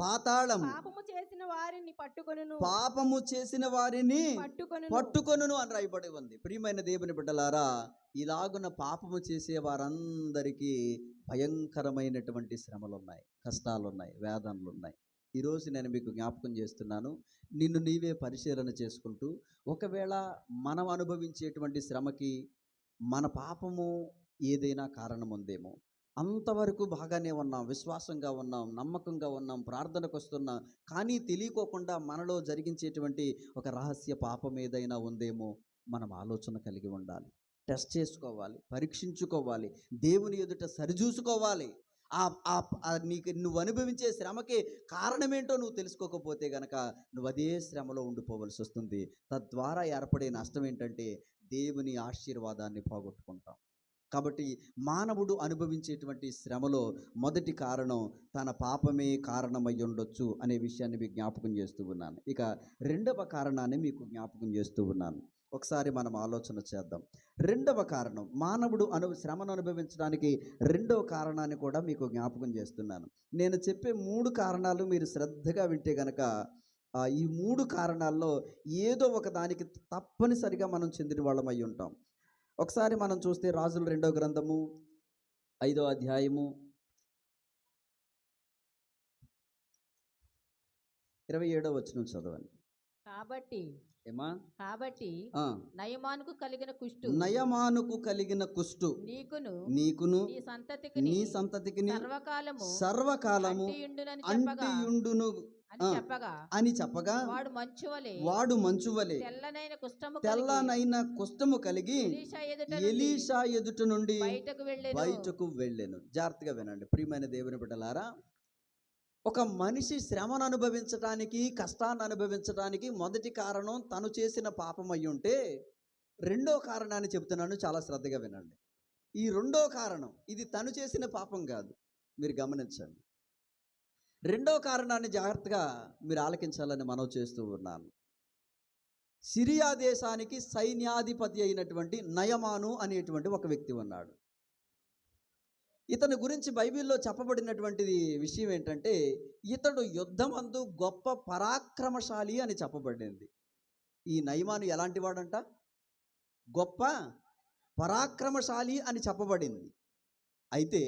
పాతాళము పాపము చేసిన వారిని పట్టుకొనును అని రాయబడి ఉంది. ప్రియమైన దేవుని బిడ్డలారా, ఇలాగున పాపము చేసే వారందరికీ భయంకరమైనటువంటి శ్రమలు ఉన్నాయి, కష్టాలు ఉన్నాయి, వేదనలు ఉన్నాయి. ఈరోజు నేను మీకు జ్ఞాపకం చేస్తున్నాను, నిన్ను నీవే పరిశీలన చేసుకుంటూ, ఒకవేళ మనం అనుభవించేటువంటి శ్రమకి మన పాపము ఏదైనా కారణం ఉందేమో, అంతవరకు బాగానే ఉన్నాం, విశ్వాసంగా ఉన్నాం, నమ్మకంగా ఉన్నాం, ప్రార్థనకు వస్తున్నాం. కానీ తెలియకోకుండా మనలో జరిగించేటువంటి ఒక రహస్య పాపం ఏదైనా ఉందేమో మనం ఆలోచన కలిగి ఉండాలి. టెస్ట్ చేసుకోవాలి, పరీక్షించుకోవాలి, దేవుని ఎదుట సరిచూసుకోవాలి. నీకు నువ్వు అనుభవించే శ్రమకి కారణమేంటో నువ్వు తెలుసుకోకపోతే గనక నువ్వు అదే శ్రమలో ఉండిపోవలసి వస్తుంది. తద్వారా ఏర్పడే నష్టం ఏంటంటే దేవుని ఆశీర్వాదాన్ని పోగొట్టుకుంటాం. కాబట్టి మానవుడు అనుభవించేటువంటి శ్రమలో మొదటి కారణం తన పాపమే కారణమై ఉండొచ్చు అనే విషయాన్ని మీకు జ్ఞాపకం చేస్తూ ఉన్నాను. ఇక రెండవ కారణాన్ని మీకు జ్ఞాపకం చేస్తూ ఉన్నాను. ఒకసారి మనం ఆలోచన చేద్దాం. రెండవ కారణం, మానవుడు శ్రమను అనుభవించడానికి రెండవ కారణాన్ని కూడా మీకు జ్ఞాపకం చేస్తున్నాను. నేను చెప్పే 3 కారణాలు మీరు శ్రద్ధగా వింటే గనక ఈ 3 కారణాల్లో ఏదో ఒక దానికి తప్పనిసరిగా మనం చెందిన వాళ్ళం అయి ఉంటాం. ఒకసారి మనం చూస్తే రాజుల 2వ గ్రంథము 5వ అధ్యాయము 27వ వచనం చదవండి. కాబట్టి నయమానుకు కలిగిన కుష్టు నీకును నీ సంతతికి సర్వకాలము అంటియుండును అని చెప్పగా వాడు మంచువలే తెల్లనైన కుష్ఠము కలిగి ఎలీషా ఎదుట నుండి బయటకు వెళ్ళెను. జాగ్రత్తగా వినండి ప్రియమైన దేవుని బిడ్డలారా. ఒక మనిషి శ్రమను అనుభవించడానికి, కష్టాన్ని అనుభవించడానికి మొదటి కారణం తను చేసిన పాపం అయి ఉంటే, రెండో కారణాన్ని చెప్తున్నాను, చాలా శ్రద్ధగా వినండి. ఈ రెండో కారణం ఇది తను చేసిన పాపం కాదు, మీరు గమనించండి. రెండో కారణాన్ని జాగ్రత్తగా మీరు ఆలకించాలని మనవి చేస్తూ ఉన్నాను. సిరియా దేశానికి సైన్యాధిపతి అయినటువంటి నయమాను అనేటువంటి ఒక వ్యక్తి ఉన్నాడు. ఇతని గురించి బైబిల్లో చెప్పబడినటువంటిది విషయం ఏంటంటే, ఇతడు యుద్ధమందు గొప్ప పరాక్రమశాలి అని చెప్పబడింది. ఈ నయమాను ఎలాంటి వాడంట? గొప్ప పరాక్రమశాలి అని చెప్పబడింది. అయితే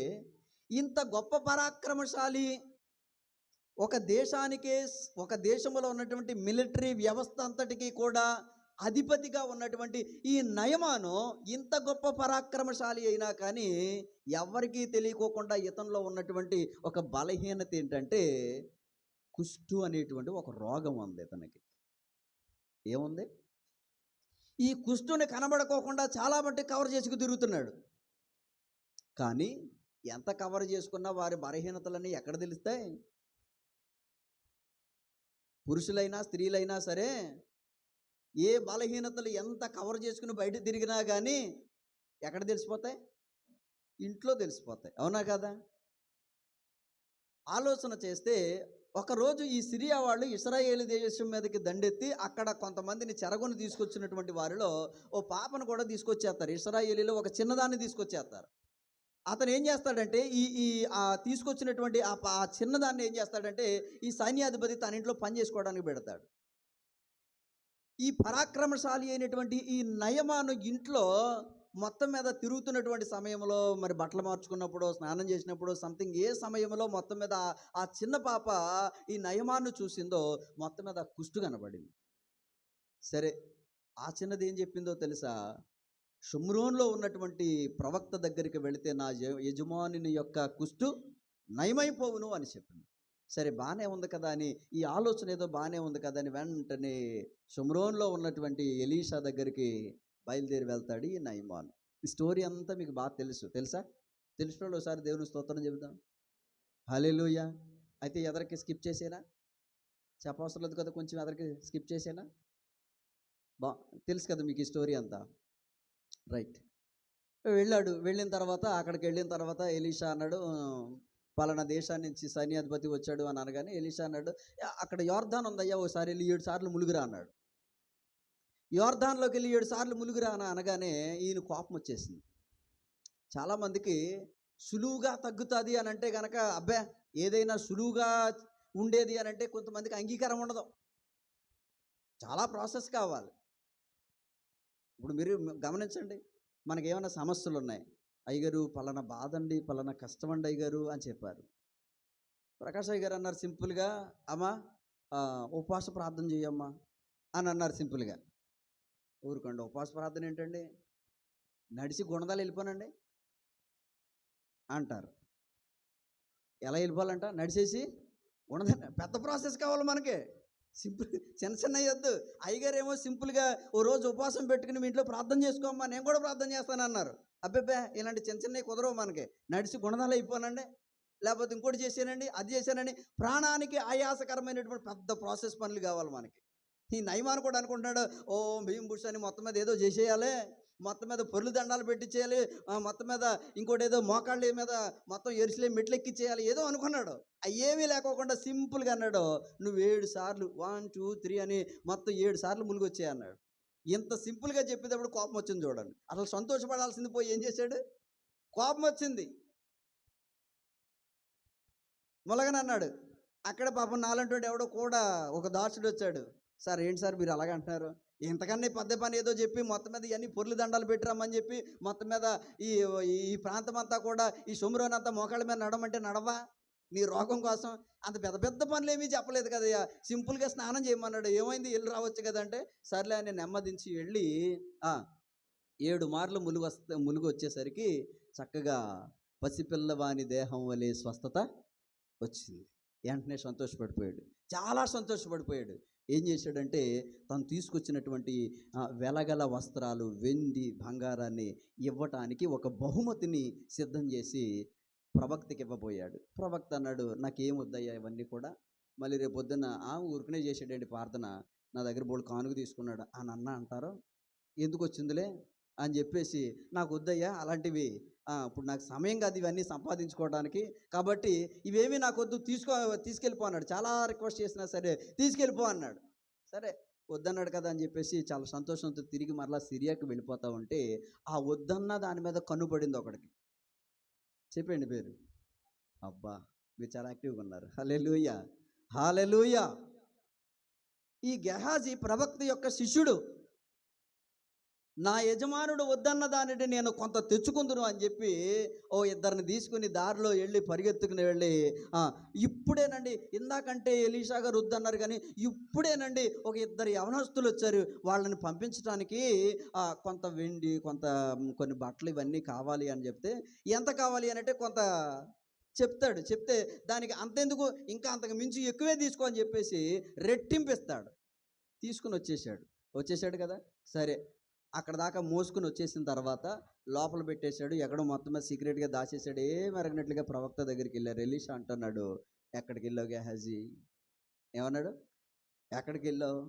ఇంత గొప్ప పరాక్రమశాలి, ఒక దేశంలో ఉన్నటువంటి మిలిటరీ వ్యవస్థ అంతటికీ కూడా అధిపతిగా ఉన్నటువంటి ఈ నయమాను ఇంత గొప్ప పరాక్రమశాలి అయినా కానీ ఎవరికీ తెలియకోకుండా ఇతనిలో ఉన్నటువంటి ఒక బలహీనత ఏంటంటే కుష్టు అనేటువంటి ఒక రోగం ఉంది ఇతనికి. ఏముంది? ఈ కుష్టుని కనబడుకోకుండా చాలా మట్టుకు కవర్ చేసుకు తిరుగుతున్నాడు. కానీ ఎంత కవర్ చేసుకున్నా వారి బలహీనతలన్నీ ఎక్కడ తెలుస్తాయి? పురుషులైనా స్త్రీలైనా సరే ఏ బలహీనతలు ఎంత కవర్ చేసుకుని బయట తిరిగినా కానీ ఎక్కడ తెలిసిపోతాయి? ఇంట్లో తెలిసిపోతాయి. అవునా కదా? ఆలోచన చేస్తే ఒకరోజు ఈ సిరియా వాళ్ళు ఇశ్రాయేలు దేశం మీదకి దండెత్తి అక్కడ కొంతమందిని చెరగొని తీసుకొచ్చినటువంటి వారిలో ఓ పాపను కూడా తీసుకొచ్చేస్తారు. ఇశ్రాయేలీలో ఒక చిన్నదాన్ని తీసుకొచ్చేస్తారు. అతను ఏం చేస్తాడంటే తీసుకొచ్చినటువంటి ఆ చిన్నదాన్ని ఏం చేస్తాడంటే ఈ సైన్యాధిపతి తన ఇంట్లో పని చేసుకోవడానికి పెడతాడు. ఈ పరాక్రమశాలి అయినటువంటి ఈ నయమాను ఇంట్లో మొత్తం మీద తిరుగుతున్నటువంటి సమయంలో, మరి బట్టలు మార్చుకున్నప్పుడు, స్నానం చేసినప్పుడు, సంథింగ్ ఏ సమయంలో మొత్తం మీద ఆ చిన్న పాప ఈ నయమాను చూసిందో మొత్తం మీద కుష్టు కనబడింది. సరే, ఆ చిన్నది ఏం చెప్పిందో తెలుసా? షుమ్రోన్లో ఉన్నటువంటి ప్రవక్త దగ్గరికి వెళితే నా యజమానుని యొక్క కుష్టు నయమైపోవును అని చెప్పింది. సరే, బాగానే ఉంది కదా అని, ఈ ఆలోచన ఏదో బాగానే ఉంది కదా అని వెంటనే షుమ్రోన్లో ఉన్నటువంటి ఎలీషా దగ్గరికి బయలుదేరి వెళ్తాడు ఈ నయమాను. ఈ స్టోరీ అంతా మీకు బాగా తెలుసా? తెలిసిన వాళ్ళు ఒకసారి దేవుని స్తోత్రం చెబుతాం. హల్లెలూయా. అయితే ఎదరికి స్కిప్ చేసేనా? చెప్పవసరం లేదు కదా, కొంచెం ఎదరికి స్కిప్ చేసేనా? తెలుసు కదా మీకు ఈ స్టోరీ అంతా, రైట్. వెళ్ళిన తర్వాత ఎలీషా అన్నాడు, పలానా దేశాన్ని నుంచి సైన్యాధిపతి వచ్చాడు అని అనగానే ఎలీషా అన్నాడు, అక్కడ యోర్దాన్ ఉందయ్యా, ఒకసారి వెళ్ళి 7 సార్లు ములుగురా అన్నాడు. యోర్దాన్లోకి వెళ్ళి 7 సార్లు ములుగురా అని అనగానే ఈయన కోపం వచ్చేసింది. చాలామందికి సులువుగా తగ్గుతుంది అని అంటే కనుక, అబ్బా ఏదైనా సులువుగా ఉండేది అని అంటే కొంతమందికి అంగీకారం ఉండదు, చాలా ప్రాసెస్ కావాలి. ఇప్పుడు మీరు గమనించండి, మనకేమైనా సమస్యలు ఉన్నాయి, అయ్యగారు పలానా బాధ అండి, పలానా కష్టం అండి అయ్యగారు అని చెప్పారు. ప్రకాష్ అయ్య గారు అన్నారు సింపుల్గా, అమ్మా ఉపవాస ప్రార్థన చేయమ్మా అని అన్నారు సింపుల్గా. ఊరుకోండి, ఉపవాస ప్రార్థన ఏంటండి? నడిచి గుణదాలు వెళ్ళిపోనండి. అంటారు. ఎలా వెళ్ళిపోవాలంట? నడిచేసి ఉండదంట. పెద్ద ప్రాసెస్ కావాలి మనకి. సింపుల్ చిన్న చిన్న వద్దు. అయ్యగారు ఏమో సింపుల్గా ఓ రోజు ఉపవాసం పెట్టుకుని మీ ఇంట్లో ప్రార్థన చేసుకోమ్మా, నేను కూడా ప్రార్థన చేస్తానన్నారు. అబ్బెబ్బే ఇలాంటి చిన్న చిన్నవి కుదరవు మనకి. నడిచి గుణదాలు అయిపోనండి, లేకపోతే ఇంకోటి చేశానండి, అది చేశానండి. ప్రాణానికి ఆయాసకరమైనటువంటి పెద్ద ప్రాసెస్ పనులు కావాలి మనకి. ఈ నయమాను కూడా అనుకుంటున్నాడు, ఓ భీం బుష్ అని మొత్తం మీద ఏదో చేసేయాలి, మొత్తం మీద పొర్లు దండాలు పెట్టించేయాలి, మొత్తం మీద ఇంకోటి ఏదో మోకాళ్ళ మీద మొత్తం ఎరుసలే మెట్లు ఎక్కించేయాలి ఏదో అనుకున్నాడు. అయ్యేమీ లేకోకుండా సింపుల్గా అన్నాడు, నువ్వు 7 సార్లు 1 2 3 అని మొత్తం 7 సార్లు ములిగొచ్చాయి అన్నాడు. ఇంత సింపుల్గా చెప్పేటప్పుడు కోపం వచ్చింది చూడండి. అసలు సంతోషపడాల్సింది పోయి ఏం చేశాడు? కోపం వచ్చింది. మొలగనన్నాడు. అక్కడ పాపం నాలంటి ఎవడో కూడా ఒక దాసుడు వచ్చాడు. సార్ ఏంటి సార్ మీరు అలాగ అంటున్నారు? ఇంతకన్నా పెద్ద పని ఏదో చెప్పి మొత్తం మీద ఇవన్నీ పొర్లు దండాలు పెట్టిరమ్మని చెప్పి మొత్తం మీద ఈ ఈ ప్రాంతం అంతా కూడా ఈ సొమ్మురోనంతా మోకాళ్ళ మీద నడమంటే నడవా? నీ రోగం కోసం అంత పెద్ద పెద్ద పనులు ఏమీ చెప్పలేదు కదయ్యా, సింపుల్గా స్నానం చేయమన్నాడు. ఏమైంది, వెళ్ళి రావచ్చు కదంటే సర్లే అని నెమ్మదించి వెళ్ళి 7 మార్లు ములుగు వచ్చేసరికి చక్కగా పసిపిల్లవాని దేహం వలె స్వస్థత వచ్చింది. వెంటనే సంతోషపడిపోయాడు, చాలా సంతోషపడిపోయాడు. ఏం చేశాడంటే తను తీసుకొచ్చినటువంటి వెలగల వస్త్రాలు, వెండి బంగారాన్ని ఇవ్వటానికి ఒక బహుమతిని సిద్ధం చేసి ప్రవక్తకి ఇవ్వబోయాడు. ప్రవక్త అన్నాడు, నాకేం వద్దయ్యా ఇవన్నీ కూడా. మళ్ళీ రేపు పొద్దున్న ఊరికనే చేసాడండి ప్రార్థన, నా దగ్గర బోళ్ళు కానుక తీసుకున్నాడు అని అంటారు. ఎందుకు వచ్చిందిలే అని చెప్పేసి, నాకు వద్దయ్యా అలాంటివి, ఇప్పుడు నాకు సమయం కాదు ఇవన్నీ సంపాదించుకోవడానికి, కాబట్టి ఇవేమీ నాకు వద్దు, తీసుకెళ్ళిపో అన్నాడు. చాలా రిక్వెస్ట్ చేసినా సరే తీసుకెళ్ళిపో అన్నాడు. సరే వద్దన్నాడు కదా అని చెప్పేసి చాలా సంతోషంతో తిరిగి మరలా సిరియాకి వెళ్ళిపోతా ఉంటే ఆ వద్దన్న దాని మీద కన్నుపడింది ఒకడికి. చెప్పండి పేరు. అబ్బా మీరు చాలా యాక్టివ్గా ఉన్నారు. హల్లెలూయా, హల్లెలూయా. ఈ గెహాజీ ప్రవక్త యొక్క శిష్యుడు. నా యజమానుడు వద్దన్న దానిని నేను కొంత తెచ్చుకుందును అని చెప్పి ఓ 2 తీసుకుని దారిలో వెళ్ళి పరిగెత్తుకుని వెళ్ళి, ఇప్పుడేనండి, ఇందాకంటే ఎలీషా గారు వద్దన్నారు కానీ ఇప్పుడేనండి ఒక 2 యవనస్తులు వచ్చారు, వాళ్ళని పంపించడానికి కొంత వెండి, కొన్ని బట్టలు ఇవన్నీ కావాలి అని చెప్తే, ఎంత కావాలి అని అంటే కొంత చెప్తాడు. చెప్తే దానికి అంతెందుకు, ఇంకా అంతకు మించి ఎక్కువే తీసుకో అని చెప్పేసి రెట్టింపిస్తాడు. తీసుకుని వచ్చేసాడు కదా. సరే అక్కడ దాకా మోసుకుని వచ్చేసిన తర్వాత లోపల పెట్టేశాడు. ఎక్కడో మొత్తం మీద సీక్రెట్గా దాచేసాడు. మరగినట్లుగా ప్రవక్త దగ్గరికి వెళ్ళారు. ఎలీషా అంటున్నాడు, ఎక్కడికి వెళ్ళావు గెహాజీ? ఏమన్నాడు? ఎక్కడికి వెళ్ళావు?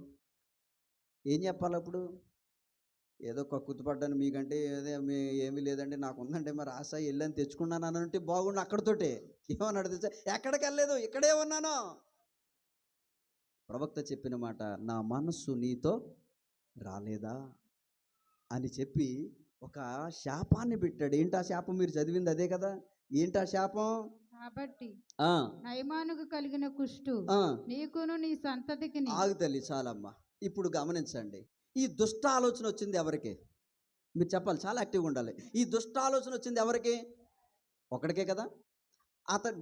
ఏం చెప్పాలి అప్పుడు? ఏదో కక్కుతుపడ్డాను మీకంటే ఏమీ లేదంటే నాకు ఉందంటే మరి ఆశ వెళ్ళని తెచ్చుకున్నాను అనంటే బాగుండు. అక్కడితోటే ఏమన్నాడు తెలుసా? ఎక్కడికి వెళ్ళలేదు, ఇక్కడే ఉన్నాను. ప్రవక్త చెప్పిన మాట, నా మనస్సు నీతో రాలేదా అని చెప్పి ఒక శాపాన్ని పెట్టాడు. ఏంటా శాపం? మీరు చదివింది అదే కదా. ఏంటా శాపం? కాబట్టి నయమానుకు కలిగిన కుష్టు నీకును నీ సంతతికి. ఆగుతల్లి చాలమ్మా. ఇప్పుడు గమనించండి, ఈ దుష్ట ఆలోచన వచ్చింది ఎవరికి? మీరు చెప్పాలి, చాలా యాక్టివ్గా ఉండాలి. ఈ దుష్ట ఆలోచన వచ్చింది ఎవరికి? ఒకడికే కదా.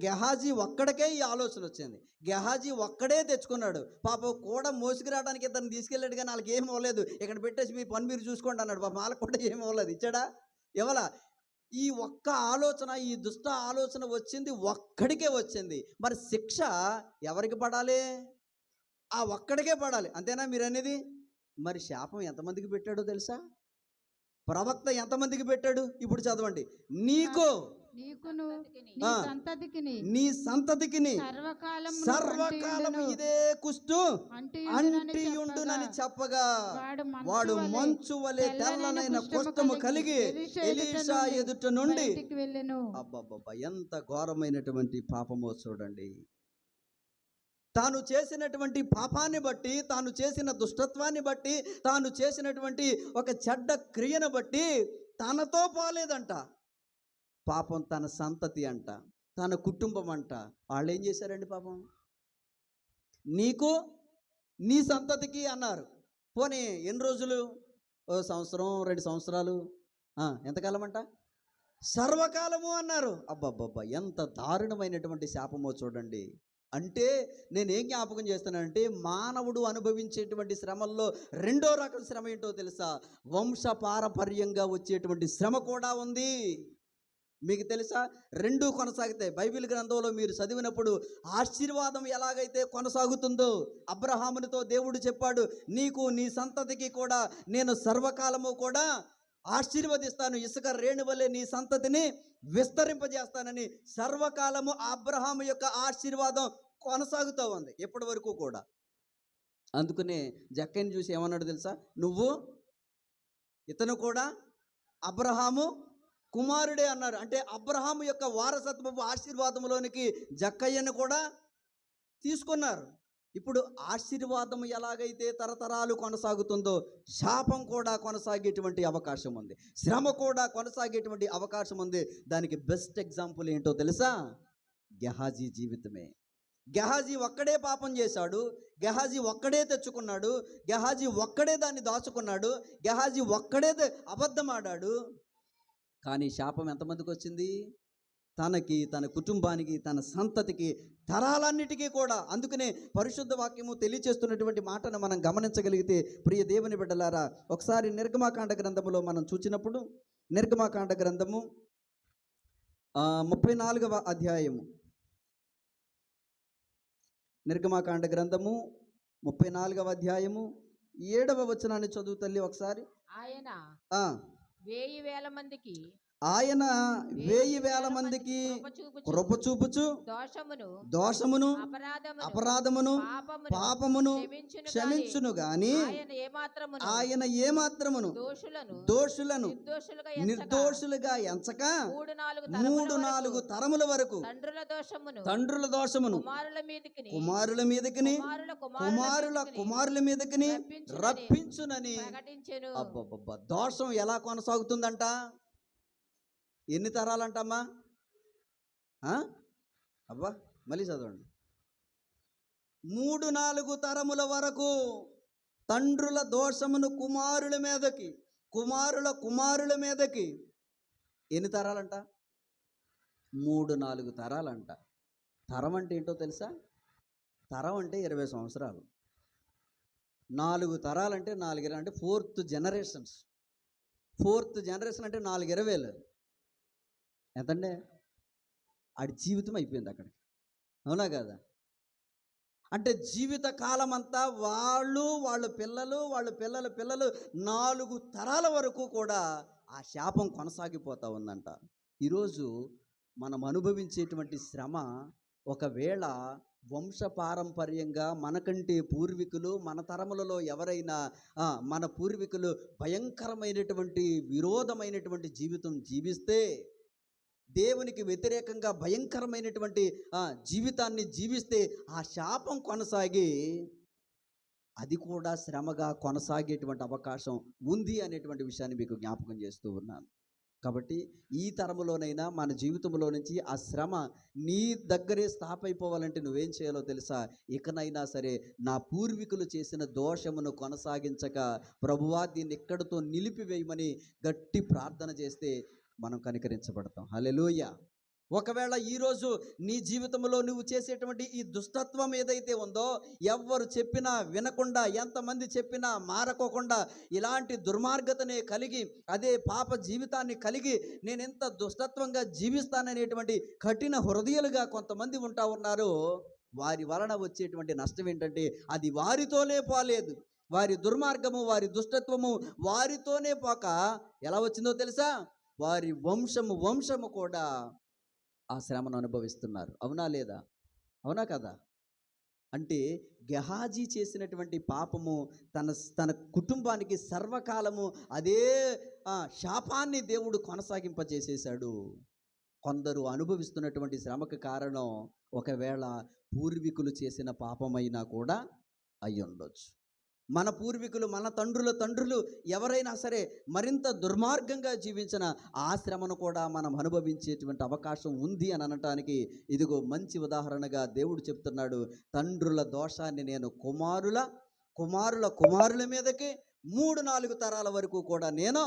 గెహాజీ ఒక్కడికే ఈ ఆలోచన వచ్చింది. గెహాజీ ఒక్కడే తెచ్చుకున్నాడు. పాపం కూడా మోసుకురావడానికి ఇద్దరిని తీసుకెళ్ళాడు కానీ వాళ్ళకి ఏమి అవ్వలేదు. ఇక్కడ పెట్టేసి మీ పని మీరు చూసుకోండి అన్నాడు. పాపం వాళ్ళకి కూడా ఏమి అవ్వలేదు. ఇచ్చాడా? ఇవ్వలా. ఈ ఒక్క ఆలోచన, ఈ దుష్ట ఆలోచన వచ్చింది, ఒక్కడికే వచ్చింది. మరి శిక్ష ఎవరికి పడాలి? ఆ ఒక్కడికే పడాలి. అంతేనా మీరు అనేది? మరి శాపం ఎంతమందికి పెట్టాడో తెలుసా? ప్రవక్త ఎంతమందికి పెట్టాడు? ఇప్పుడు చదవండి. నీ సంతతికిని సర్వకాలము ఇదే కుష్టు అంటియుండునని చెప్పగా వాడు మంచు వలె తెల్లనైన కుష్ఠము కలిగి ఎలీషా ఎదుట నుండి. అబ్బబ్బబ్బా, ఎంత ఘోరమైనటువంటి పాపమో చూడండి. తాను చేసినటువంటి పాపాన్ని బట్టి, తాను చేసిన దుష్టత్వాన్ని బట్టి, తాను చేసినటువంటి ఒక చెడ్డ క్రియను బట్టి తనతో పోలేదంట. పాపం తన సంతతి అంట, తన కుటుంబం అంట. వాళ్ళు ఏం చేశారండి పాపం? నీకు నీ సంతతికి అన్నారు. పోనీ ఎన్ని రోజులు? 1 సంవత్సరం, 2 సంవత్సరాలు, ఎంతకాలం అంట? సర్వకాలము అన్నారు. అబ్బబ్బబ్బా, ఎంత దారుణమైనటువంటి శాపమో చూడండి. అంటే నేనేం జ్ఞాపకం చేస్తానంటే, మానవుడు అనుభవించేటువంటి శ్రమల్లో 2వ రకం శ్రమ ఏంటో తెలుసా? వంశ పారపర్యంగా వచ్చేటువంటి శ్రమ కూడా ఉంది. మీకు తెలుసా, రెండూ కొనసాగుతాయి. బైబిల్ గ్రంథంలో మీరు చదివినప్పుడు ఆశీర్వాదం ఎలాగైతే కొనసాగుతుందో, అబ్రహామునితో దేవుడు చెప్పాడు, నీకు నీ సంతతికి కూడా నేను సర్వకాలము కూడా ఆశీర్వదిస్తాను, ఇసుక రేణువలే నీ సంతతిని విస్తరింపజేస్తానని. సర్వకాలము అబ్రహాము యొక్క ఆశీర్వాదం కొనసాగుతూ ఉంది ఎప్పటి వరకు కూడా. అందుకనే జక్కయ్యని చూసి ఏమన్నాడు తెలుసా, నువ్వు ఇతను కూడా అబ్రహాము కుమారుడే అన్నారు. అంటే అబ్రహాము యొక్క వారసత్వపు ఆశీర్వాదంలోనికి జక్కయ్యను కూడా తీసుకున్నారు. ఇప్పుడు ఆశీర్వాదం ఎలాగైతే తరతరాలు కొనసాగుతుందో, శాపం కూడా కొనసాగేటువంటి అవకాశం ఉంది, శ్రమ కూడా కొనసాగేటువంటి అవకాశం ఉంది. దానికి బెస్ట్ ఎగ్జాంపుల్ ఏంటో తెలుసా, గెహాజీ జీవితమే. గెహాజీ ఒక్కడే పాపం చేశాడు, గెహాజీ ఒక్కడే తెచ్చుకున్నాడు, గెహాజీ ఒక్కడే దాన్ని దాచుకున్నాడు, గెహాజీ ఒక్కడే అబద్ధం ఆడాడు. కానీ శాపం ఎంతమందికి వచ్చింది? తనకి, తన కుటుంబానికి, తన సంతతికి, తరాలన్నిటికీ కూడా. అందుకనే పరిశుద్ధ వాక్యము తెలియచేస్తున్నటువంటి మాటను మనం గమనించగలిగితే, ప్రియ దేవుని బిడ్డలారా, ఒకసారి నిర్గమాకాండ గ్రంథములో మనం చూసినప్పుడు, నిర్గమాకాండ గ్రంథము 34వ అధ్యాయము, నిర్గమాకాండ గ్రంథము 34వ అధ్యాయము 7వ వచనాన్ని చదువు తల్లి ఒకసారి. ఆయన 1000 మందికి ఆయన 1000 మందికి కృప చూపుచు దోషమును అపరాధమును పాపమును క్షమించును గాని ఆయన ఏమాత్రమును దోషులను నిర్దోషులుగా ఎంచక 3-4 తరముల వరకు తండ్రుల దోషమును కుమారుల మీదకిని కుమారుల కుమారుల మీదకిని రప్పించునని. అబ్బబ్బబ్బ, దోషం ఎలా కొనసాగుతుందంట? ఎన్ని తరాలంటమ్మా? అబ్బా, మళ్ళీ చదవండి. 3-4 తరముల వరకు తండ్రుల దోషమును కుమారుల మీదకి, కుమారుల కుమారుల మీదకి. ఎన్ని తరాలంట? 3-4 తరాలంట. తరం అంటే ఏంటో తెలుసా? తరం అంటే 20 సంవత్సరాలు. 4 తరాలంటే 4 అంటే 4th జనరేషన్స్. 4th జనరేషన్ అంటే 4-20. ఎంతంటే ఆడి జీవితం అయిపోయింది అక్కడికి. అవునా కదా? అంటే జీవిత కాలం అంతా వాళ్ళ పిల్లలు, వాళ్ళ పిల్లల పిల్లలు, 4 తరాల వరకు కూడా ఆ శాపం కొనసాగిపోతూ ఉందంట. ఈరోజు మనం అనుభవించేటువంటి శ్రమ ఒకవేళ వంశపారంపర్యంగా మనకంటే పూర్వీకులు, మన తరములలో ఎవరైనా మన పూర్వీకులు భయంకరమైనటువంటి విరోధమైనటువంటి జీవితం జీవిస్తే, దేవునికి వ్యతిరేకంగా భయంకరమైనటువంటి జీవితాన్ని జీవిస్తే, ఆ శాపం కొనసాగి అది కూడా శ్రమగా కొనసాగేటువంటి అవకాశం ఉంది అనేటువంటి విషయాన్ని మీకు జ్ఞాపకం చేస్తూ ఉన్నాను. కాబట్టి ఈ తరములోనైనా మన జీవితంలో నుంచి ఆ శ్రమ నీ దగ్గరే స్టాప్ అయిపోవాలంటే నువ్వేం చేయాలో తెలుసా? ఇకనైనా సరే నా పూర్వీకులు చేసిన దోషమును కొనసాగించక, ప్రభువా దీన్ని ఎక్కడితో నిలిపివేయమని గట్టి ప్రార్థన చేస్తే మనం కనికరించబడతాం. హల్లెలూయా. ఒకవేళ ఈరోజు నీ జీవితంలో నువ్వు చేసేటువంటి ఈ దుష్టత్వం ఏదైతే ఉందో, ఎవ్వరు చెప్పినా వినకుండా, ఎంతమంది చెప్పినా మారకోకుండా, ఇలాంటి దుర్మార్గతనే కలిగి, అదే పాప జీవితాన్ని కలిగి నేను ఎంత దుష్టత్వంగా జీవిస్తాననేటువంటి కఠిన హృదయాలుగా కొంతమంది ఉంటా ఉన్నారు. వారి వలన వచ్చేటువంటి నష్టం ఏంటంటే, అది వారితోనే పోలేదు. వారి దుర్మార్గము, వారి దుష్టత్వము వారితోనే పోక ఎలా వచ్చిందో తెలుసా? వారి వంశము కూడా ఆ శ్రమను అనుభవిస్తున్నారు. అవునా లేదా? అవునా కదా? అంటే గెహాజీ చేసినటువంటి పాపము తన కుటుంబానికి సర్వకాలము అదే శాపాన్ని దేవుడు కొనసాగింపజేసేశాడు. కొందరు అనుభవిస్తున్నటువంటి శ్రమకు కారణం ఒకవేళ పూర్వీకులు చేసిన పాపమైనా కూడా అయి ఉండొచ్చు. మన పూర్వీకులు, మన తండ్రులు ఎవరైనా సరే మరింత దుర్మార్గంగా జీవించిన ఆ శ్రమను కూడా మనం అనుభవించేటువంటి అవకాశం ఉంది అని అనటానికి ఇదిగో మంచి ఉదాహరణగా దేవుడు చెప్తున్నాడు. తండ్రుల దోషాన్ని నేను కుమారుల మీదకి 3-4 తరాల వరకు కూడా నేను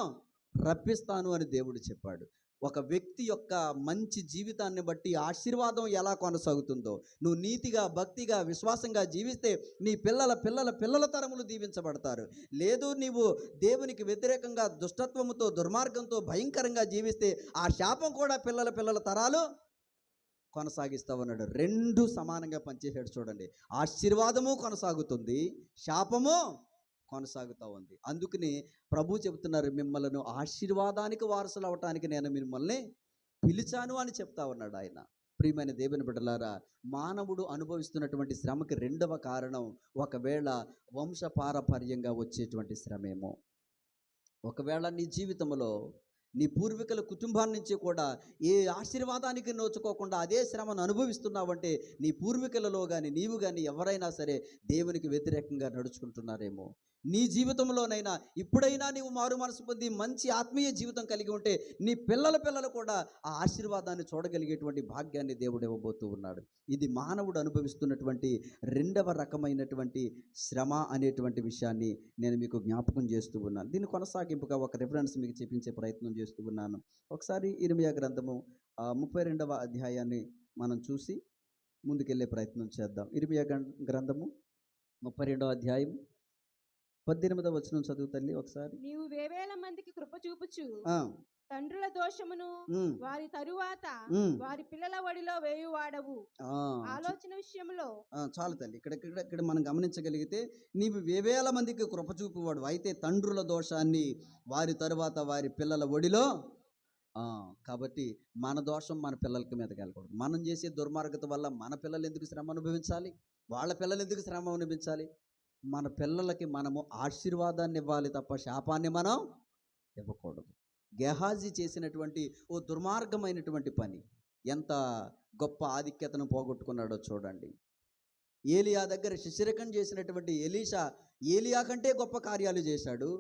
రప్పిస్తాను అని దేవుడు చెప్పాడు. ఒక వ్యక్తి యొక్క మంచి జీవితాన్ని బట్టి ఆశీర్వాదం ఎలా కొనసాగుతుందో, నువ్వు నీతిగా, భక్తిగా, విశ్వాసంగా జీవిస్తే నీ పిల్లల పిల్లల పిల్లల తరములు దీవించబడతారు. లేదు నీవు దేవునికి వ్యతిరేకంగా దుష్టత్వముతో, దుర్మార్గంతో భయంకరంగా జీవిస్తే ఆ శాపం కూడా పిల్లల పిల్లల తరాలు కొనసాగిస్తూ ఉన్నాడు. రెండు సమానంగా పనిచేసాడు చూడండి. ఆశీర్వాదము కొనసాగుతుంది, శాపము కొనసాగుతూ ఉంది. అందుకని ప్రభు చెబుతున్నారు, మిమ్మల్ని ఆశీర్వాదానికి వారసులు అవటానికి నేను మిమ్మల్ని పిలిచాను అని చెప్తా ఉన్నాడు ఆయన. ప్రియమైన దేవుని బిడ్డలారా, మానవుడు అనుభవిస్తున్నటువంటి శ్రమకి రెండవ కారణం ఒకవేళ వంశపారపర్యంగా వచ్చేటువంటి శ్రమేమో. ఒకవేళ నీ జీవితంలో నీ పూర్వీకుల కుటుంబాల నుంచి కూడా ఏ ఆశీర్వాదానికి నోచుకోకుండా అదే శ్రమను అనుభవిస్తున్నావంటే నీ పూర్వీకులలో కానీ నీవు కానీ ఎవరైనా సరే దేవునికి వ్యతిరేకంగా నడుచుకుంటున్నారేమో. నీ జీవితంలోనైనా ఇప్పుడైనా నీవు మారు మనసు పొంది మంచి ఆత్మీయ జీవితం కలిగి ఉంటే నీ పిల్లలు కూడా ఆ ఆశీర్వాదాన్ని చూడగలిగేటువంటి భాగ్యాన్ని దేవుడు ఇవ్వబోతూ ఉన్నాడు. ఇది మానవుడు అనుభవిస్తున్నటువంటి రెండవ రకమైనటువంటి శ్రమ అనేటువంటి విషయాన్ని నేను మీకు జ్ఞాపకం చేస్తూ ఉన్నాను. దీని కొనసాగింపుగా ఒక రిఫరెన్స్ మీకు చూపించే ప్రయత్నం చేస్తూ ఉన్నాను. ఒకసారి ఇర్మియా గ్రంథము 32వ అధ్యాయాన్ని మనం చూసి ముందుకెళ్ళే ప్రయత్నం చేద్దాం. ఇర్మియా గ్రంథము 32వ అధ్యాయం 18వ వచనం చదువు తల్లి ఒకసారి. నీవు వేవేల మందికి కృప చూపుచు తండ్రుల దోషమును వారి తరువాత వారి పిల్లల ఒడిలో వేయువాడవు. ఆలోచన విషయంలో చాలు తల్లి. ఇక్కడ మనం గమనించగలిగితే నీవు వేవేల మందికి కృప చూపువాడు, అయితే తండ్రుల దోషాన్ని వారి తరువాత వారి పిల్లల ఒడిలో. కాబట్టి మన దోషం మన పిల్లలకి మీదకి వెళ్ళకూడదు. మనం చేసే దుర్మార్గత వల్ల మన పిల్లలు ఎందుకు శ్రమ అనుభవించాలి, వాళ్ళ పిల్లలు ఎందుకు శ్రమ అనుభవించాలి? మన పిల్లలకి మనము ఆశీర్వాదాన్ని ఇవ్వాలి తప్ప శాపాన్ని మనం ఇవ్వకూడదు. గెహాజీ చేసినటువంటి ఓ దుర్మార్గమైనటువంటి పని ఎంత గొప్ప ఆధిక్యతను పోగొట్టుకున్నాడో చూడండి. ఏలియా దగ్గర శిష్యరకం చేసినటువంటి ఎలీషా ఏలియా కంటే గొప్ప కార్యాలు చేశాడు.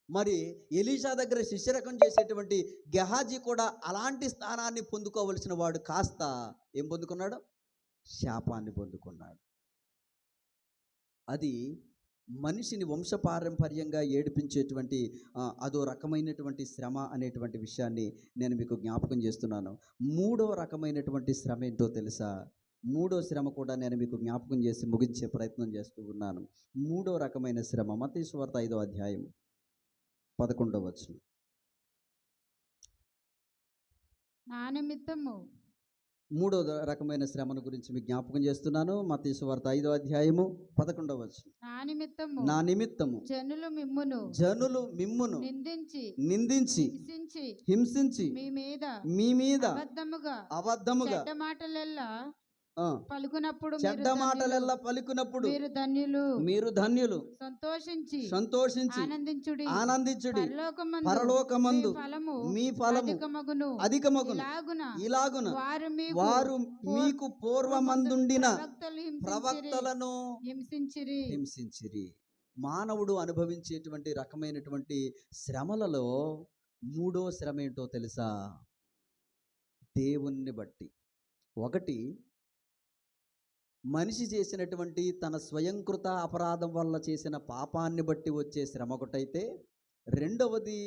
మరి ఎలీషా దగ్గర శిష్యరకం చేసేటువంటి గెహాజీ కూడా అలాంటి స్థానాన్ని పొందుకోవలసిన వాడు కాస్త ఏం పొందుకున్నాడు? శాపాన్ని పొందుకున్నాడు. అది మనిషిని వంశపారంపర్యంగా ఏడిపించేటువంటి అదో రకమైనటువంటి శ్రమ అనేటువంటి విషయాన్ని నేను మీకు జ్ఞాపకం చేస్తున్నాను. మూడో రకమైనటువంటి శ్రమ ఏంటో తెలుసా? మూడో శ్రమ కూడా నేను మీకు జ్ఞాపకం చేసి ముగించే ప్రయత్నం చేస్తూ ఉన్నాను. మూడో రకమైన శ్రమ మత్తయి సువార్త 5వ అధ్యాయం 11వ వచనం. నా నిమిత్తము మూడో రకమైన శ్రమను గురించి మీకు జ్ఞాపకం చేస్తున్నాను. మత్తయి సువార్త 5వ అధ్యాయము 11వ వచనం. నా నిమిత్తము జనులు మిమ్మును నిందించి హింసించి మీ మీద అబద్ధముగా చెడ్డ మాటలెల్లా పలుకునప్పుడు మీరు ధన్యులు సంతోషించి ఆనందించుడి పరలోకమందు మీ ఫలము అధికమగును. ఇలాగున వారు మీకు పూర్వమందుండిన ప్రవక్తలను హింసించిరి. మానవుడు అనుభవించేటువంటి రకమైనటువంటి శ్రమలలో మూడో శ్రమ ఏంటో తెలుసా? దేవుణ్ణి బట్టి. ఒకటి, మనిషి చేసినటువంటి తన స్వయంకృత అపరాధం వల్ల చేసిన పాపాన్ని బట్టి వచ్చే శ్రమ ఒకటైతే, రెండవది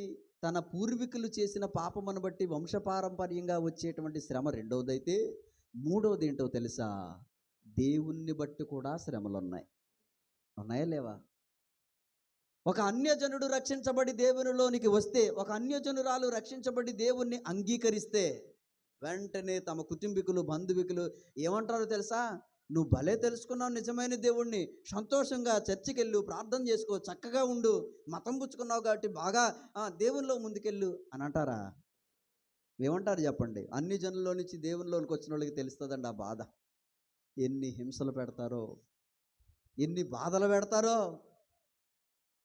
తన పూర్వీకులు చేసిన పాపమును బట్టి వంశపారంపర్యంగా వచ్చేటువంటి శ్రమ రెండవదైతే, మూడవది ఏంటో తెలుసా? దేవుణ్ణి బట్టి కూడా శ్రమలు ఉన్నాయా లేవా? ఒక అన్యజనుడు రక్షించబడి దేవునిలోనికి వస్తే, ఒక అన్యజనురాలు రక్షించబడి దేవుణ్ణి అంగీకరిస్తే వెంటనే తమ కుటుంబీకులు, బంధువుకులు ఏమంటారో తెలుసా? నువ్వు భలే తెలుసుకున్నావు నిజమైన దేవుణ్ణి, సంతోషంగా చర్చికి వెళ్ళు, ప్రార్థన చేసుకో, చక్కగా ఉండు, మతం పుచ్చుకున్నావు కాబట్టి బాగా దేవునిలో ముందుకెళ్ళు అని అంటారా? ఏమంటారు చెప్పండి? అన్ని జనుల్లో నుంచి దేవునిలోనికి వచ్చిన వాళ్ళకి తెలుస్తుందండి ఆ బాధ. ఎన్ని హింసలు పెడతారో, ఎన్ని బాధలు పెడతారో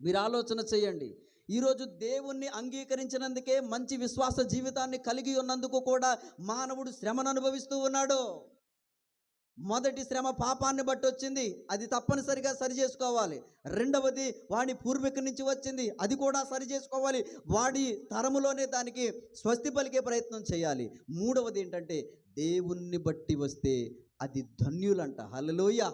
మీరు ఆలోచన చేయండి. ఈరోజు దేవుణ్ణి అంగీకరించినందుకే, మంచి విశ్వాస జీవితాన్ని కలిగి ఉన్నందుకు కూడా మానవుడు శ్రమను అనుభవిస్తూ ఉన్నాడు. మొదటి శ్రమ పాపాన్ని బట్టి వచ్చింది, అది తప్పనిసరిగా సరి చేసుకోవాలి. రెండవది వాడి పూర్వీకు నుంచి వచ్చింది, అది కూడా సరి చేసుకోవాలి. వాడి తరములోనే దానికి స్వస్తి పలికే ప్రయత్నం చేయాలి. మూడవది ఏంటంటే దేవుణ్ణి బట్టి వస్తే అది ధన్యులంట. హల్లెలూయా!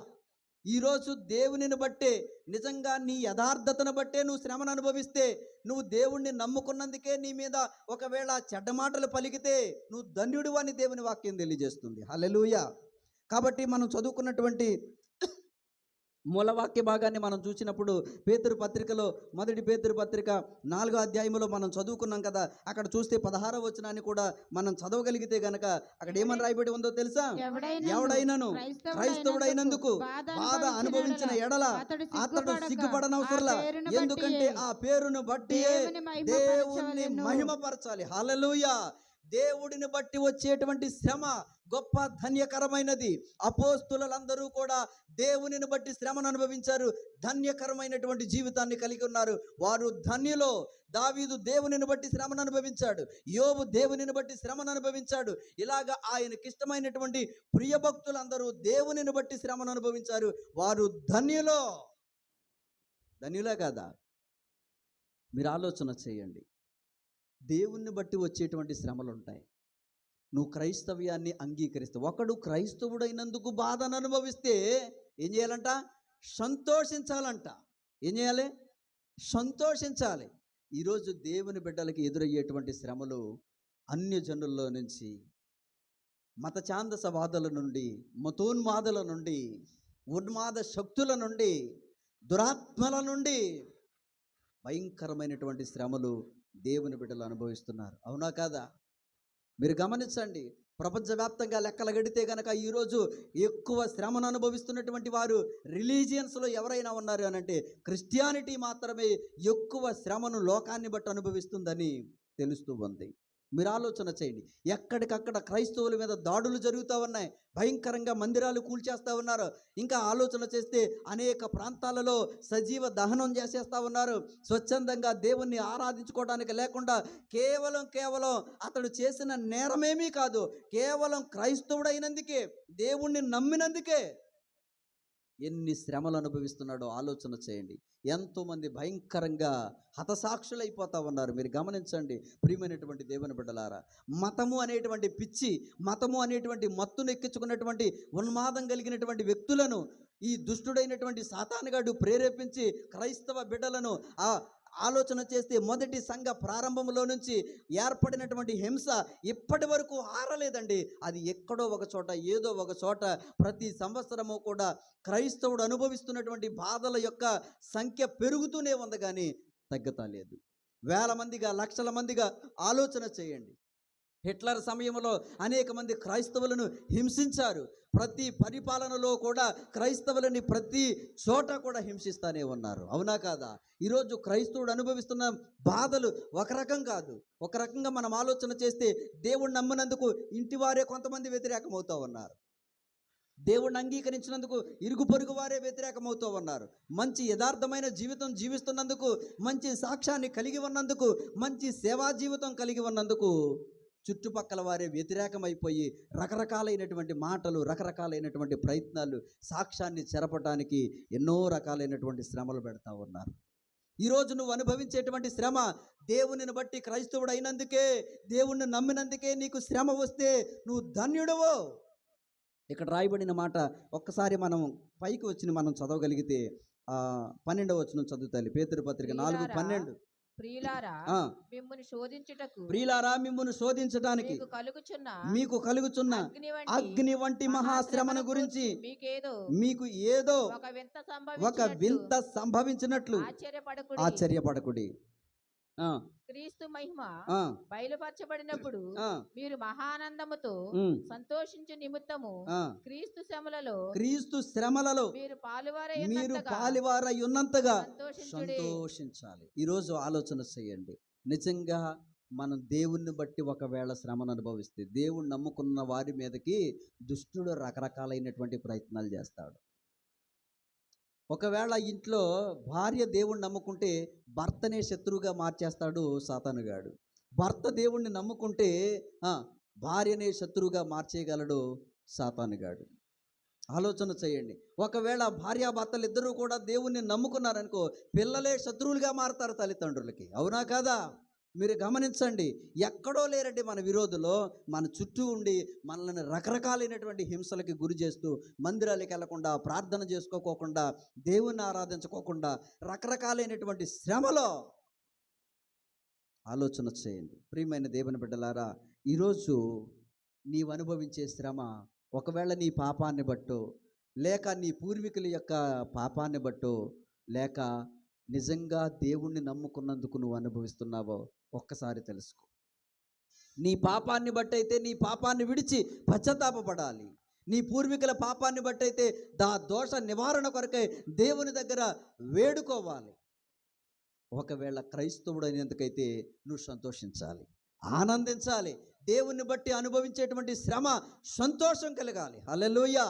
ఈరోజు దేవునిని బట్టే, నిజంగా నీ యథార్థతను బట్టే నువ్వు శ్రమను అనుభవిస్తే, నువ్వు దేవుణ్ణి నమ్ముకున్నందుకే నీ మీద ఒకవేళ చెడ్డ మాటలు పలికితే నువ్వు ధన్యుడు అని దేవుని వాక్యం తెలియజేస్తుంది. హల్లెలూయా. కాబట్టి మనం చదువుకున్నటువంటి మూలవాక్య భాగాన్ని మనం చూసినప్పుడు పేతురు పత్రికలో, మొదటి పేతురు పత్రిక 4వ అధ్యాయంలో మనం చదువుకున్నాం కదా. అక్కడ చూస్తే 16వ వచనాన్ని కూడా మనం చదవగలిగితే గనక అక్కడ ఏమని రాయబడి ఉందో తెలుసా? ఎవడైనను క్రైస్తవుడైనందుకు బాధ అనుభవించిన ఎడల అతడు సిగ్గుపడనవసరంలా, ఎందుకంటే ఆ పేరును బట్టి దేవుణ్ణి మహిమపరచాలి. హల్లెలూయా. దేవుడిని బట్టి వచ్చేటువంటి శ్రమ గొప్ప ధన్యకరమైనది. అపోస్తులందరూ కూడా దేవునిని బట్టి శ్రమను అనుభవించారు, ధన్యకరమైనటువంటి జీవితాన్ని కలిగి ఉన్నారు. వారు ధన్యులో. దావీదు దేవునిని బట్టి శ్రమను అనుభవించాడు, యోబు దేవునిని బట్టి శ్రమను అనుభవించాడు. ఇలాగా ఆయనకి ఇష్టమైనటువంటి ప్రియభక్తులందరూ దేవునిని బట్టి శ్రమను అనుభవించారు. వారు ధన్యులో. ధన్యులే కాదా? మీరు ఆలోచన చేయండి. దేవుణ్ణి బట్టి వచ్చేటువంటి శ్రమలు ఉంటాయి. నువ్వు క్రైస్తవ్యాన్ని అంగీకరిస్తావు. ఒకడు క్రైస్తవుడైనందుకు బాధను అనుభవిస్తే ఏం చేయాలంట? సంతోషించాలంట. ఏం చేయాలి? సంతోషించాలి. ఈరోజు దేవుని బిడ్డలకి ఎదురయ్యేటువంటి శ్రమలు అన్యజనుల్లో నుంచి, మత ఛాందసవాదుల నుండి, మతోన్మాదుల నుండి, ఉన్మాద శక్తుల నుండి, దురాత్మల నుండి భయంకరమైనటువంటి శ్రమలు దేవుని బిడ్డలు అనుభవిస్తున్నారు. అవునా కాదా? మీరు గమనించండి. ప్రపంచవ్యాప్తంగా లెక్కలు గడితే కనుక ఈరోజు ఎక్కువ శ్రమను అనుభవిస్తున్నటువంటి వారు రిలీజియన్స్లో ఎవరైనా ఉన్నారు అని అంటే క్రిస్టియానిటీ మాత్రమే ఎక్కువ శ్రమను లోకాన్ని బట్టి అనుభవిస్తుందని తెలుస్తూ ఉంది. మీరు ఆలోచన చేయండి. ఎక్కడికక్కడ క్రైస్తవుల మీద దాడులు జరుగుతూ ఉన్నాయి, భయంకరంగా మందిరాలు కూల్చేస్తూ ఉన్నారు. ఇంకా ఆలోచన చేస్తే అనేక ప్రాంతాలలో సజీవ దహనం చేసేస్తూ ఉన్నారు. స్వచ్ఛందంగా దేవుణ్ణి ఆరాధించుకోవడానికి లేకుండా కేవలం అతడు చేసిన నేరమేమీ కాదు, కేవలం క్రైస్తవుడైనందుకే, దేవుణ్ణి నమ్మినందుకే ఎన్ని శ్రమలు అనుభవిస్తున్నాడో ఆలోచన చేయండి. ఎంతోమంది భయంకరంగా హతసాక్షులైపోతూ ఉన్నారు. మీరు గమనించండి ప్రియమైనటువంటి దేవుని బిడ్డలారా. మతము అనేటువంటి పిచ్చి, మతము అనేటువంటి మత్తును ఎక్కించుకున్నటువంటి ఉన్మాదం కలిగినటువంటి వ్యక్తులను ఈ దుష్టుడైనటువంటి సాతానుగాడు ప్రేరేపించి క్రైస్తవ బిడ్డలను ఆలోచన చేస్తే మొదటి సంఘ ప్రారంభంలో నుంచి ఏర్పడినటువంటి హింస ఇప్పటి వరకు ఆరలేదండి. అది ఎక్కడో ఒక చోట, ఏదో ఒక చోట ప్రతి సంవత్సరము కూడా క్రైస్తవుడు అనుభవిస్తున్నటువంటి బాధల యొక్క సంఖ్య పెరుగుతూనే ఉంది, కానీ తగ్గుతా లేదు. వేల మందిగా, లక్షల మందిగా ఆలోచన చేయండి. హిట్లర్ సమయంలో అనేక మంది క్రైస్తవులను హింసించారు. ప్రతి పరిపాలనలో కూడా క్రైస్తవులని ప్రతి చోట కూడా హింసిస్తూనే ఉన్నారు. అవునా కాదా? ఈరోజు క్రైస్తవుడు అనుభవిస్తున్న బాధలు ఒక రకం కాదు. ఒక రకంగా మనం ఆలోచన చేస్తే దేవుణ్ణి నమ్మినందుకు ఇంటి వారే కొంతమంది వ్యతిరేకమవుతూ ఉన్నారు. దేవుణ్ణి అంగీకరించినందుకు ఇరుగు పొరుగు వారే వ్యతిరేకమవుతూ ఉన్నారు. మంచి యథార్థమైన జీవితం జీవిస్తున్నందుకు, మంచి సాక్ష్యాన్ని కలిగి ఉన్నందుకు, మంచి సేవా జీవితం కలిగి ఉన్నందుకు చుట్టుపక్కల వారే వ్యతిరేకమైపోయి రకరకాలైనటువంటి మాటలు, రకరకాలైనటువంటి ప్రయత్నాలు, సాక్ష్యాన్ని చెరపడానికి ఎన్నో రకాలైనటువంటి శ్రమలు పెడతా ఉన్నారు. ఈరోజు నువ్వు అనుభవించేటువంటి శ్రమ దేవునిని బట్టి క్రైస్తవుడు అయినందుకే, దేవుణ్ణి నమ్మినందుకే నీకు శ్రమ వస్తే నువ్వు ధన్యుడవో. ఇక్కడ రాయబడిన మాట ఒక్కసారి మనం పైకి వచ్చి మనం చదవగలిగితే 12వ వచనం చదువుతాలి. పేతురు పత్రిక 4:12. ప్రియులారా, మిమ్మును శోధించడానికి మీకు కలుగుచున్న అగ్ని వంటి మహాశ్రమను గురించి మీకు ఏదో ఒక వింత సంభవించినట్లు ఆశ్చర్యపడకుడి. క్రీస్తు మహిమ బయలుపరచబడినప్పుడు మీరు మహానందముతో సంతోషించు నిమిత్తము క్రీస్తు శ్రమలలో మీరు పాలువారై ఉన్నంతగా సంతోషించాలి. ఈరోజు ఆలోచన చేయండి. నిజంగా మనం దేవుణ్ణి బట్టి ఒకవేళ శ్రమను అనుభవిస్తే, దేవుణ్ణి నమ్ముకున్న వారి మీదకి దుష్టుడు రకరకాలైనటువంటి ప్రయత్నాలు చేస్తాడు. ఒకవేళ ఇంట్లో భార్య దేవుణ్ణి నమ్ముకుంటే భర్తనే శత్రువుగా మార్చేస్తాడు సాతానుగాడు. భర్త దేవుణ్ణి నమ్ముకుంటే భార్యనే శత్రువుగా మార్చేయగలడు సాతానుగాడు. ఆలోచన చేయండి. ఒకవేళ భార్యాభర్తలు ఇద్దరూ కూడా దేవుణ్ణి నమ్ముకున్నారనుకో, పిల్లలే శత్రువులుగా మారతారు తల్లిదండ్రులకి. అవునా కాదా? మీరు గమనించండి, ఎక్కడో లేరండి మన విరోధులు, మన చుట్టూ ఉండి మనల్ని రకరకాలైనటువంటి హింసలకి గురి చేస్తూ, మందిరాలకు వెళ్లకుండా, ప్రార్థన చేసుకోకోకుండా, దేవుణ్ణి ఆరాధించుకోకుండా, రకరకాలైనటువంటి శ్రమలో ఆలోచన చేయండి. ప్రియమైన దేవుని బిడ్డలారా, ఈరోజు నీవు అనుభవించే శ్రమ ఒకవేళ నీ పాపాన్ని బట్టో, లేక నీ పూర్వీకుల యొక్క పాపాన్ని బట్టో, లేక నిజంగా దేవుణ్ణి నమ్ముకున్నందుకు నువ్వు అనుభవిస్తున్నావో ఒక్కసారి తెలుసుకో. నీ పాపాన్ని బట్టి అయితే నీ పాపాన్ని విడిచి పశ్చాత్తాపపడాలి. నీ పూర్వీకుల పాపాన్ని బట్టి అయితే దోష నివారణ కొరకై దేవుని దగ్గర వేడుకోవాలి. ఒకవేళ క్రైస్తవుడు అయినందుకైతే నువ్వు సంతోషించాలి, ఆనందించాలి. దేవుని బట్టి అనుభవించేటువంటి శ్రమ సంతోషం కలగాలి. హల్లెలూయా.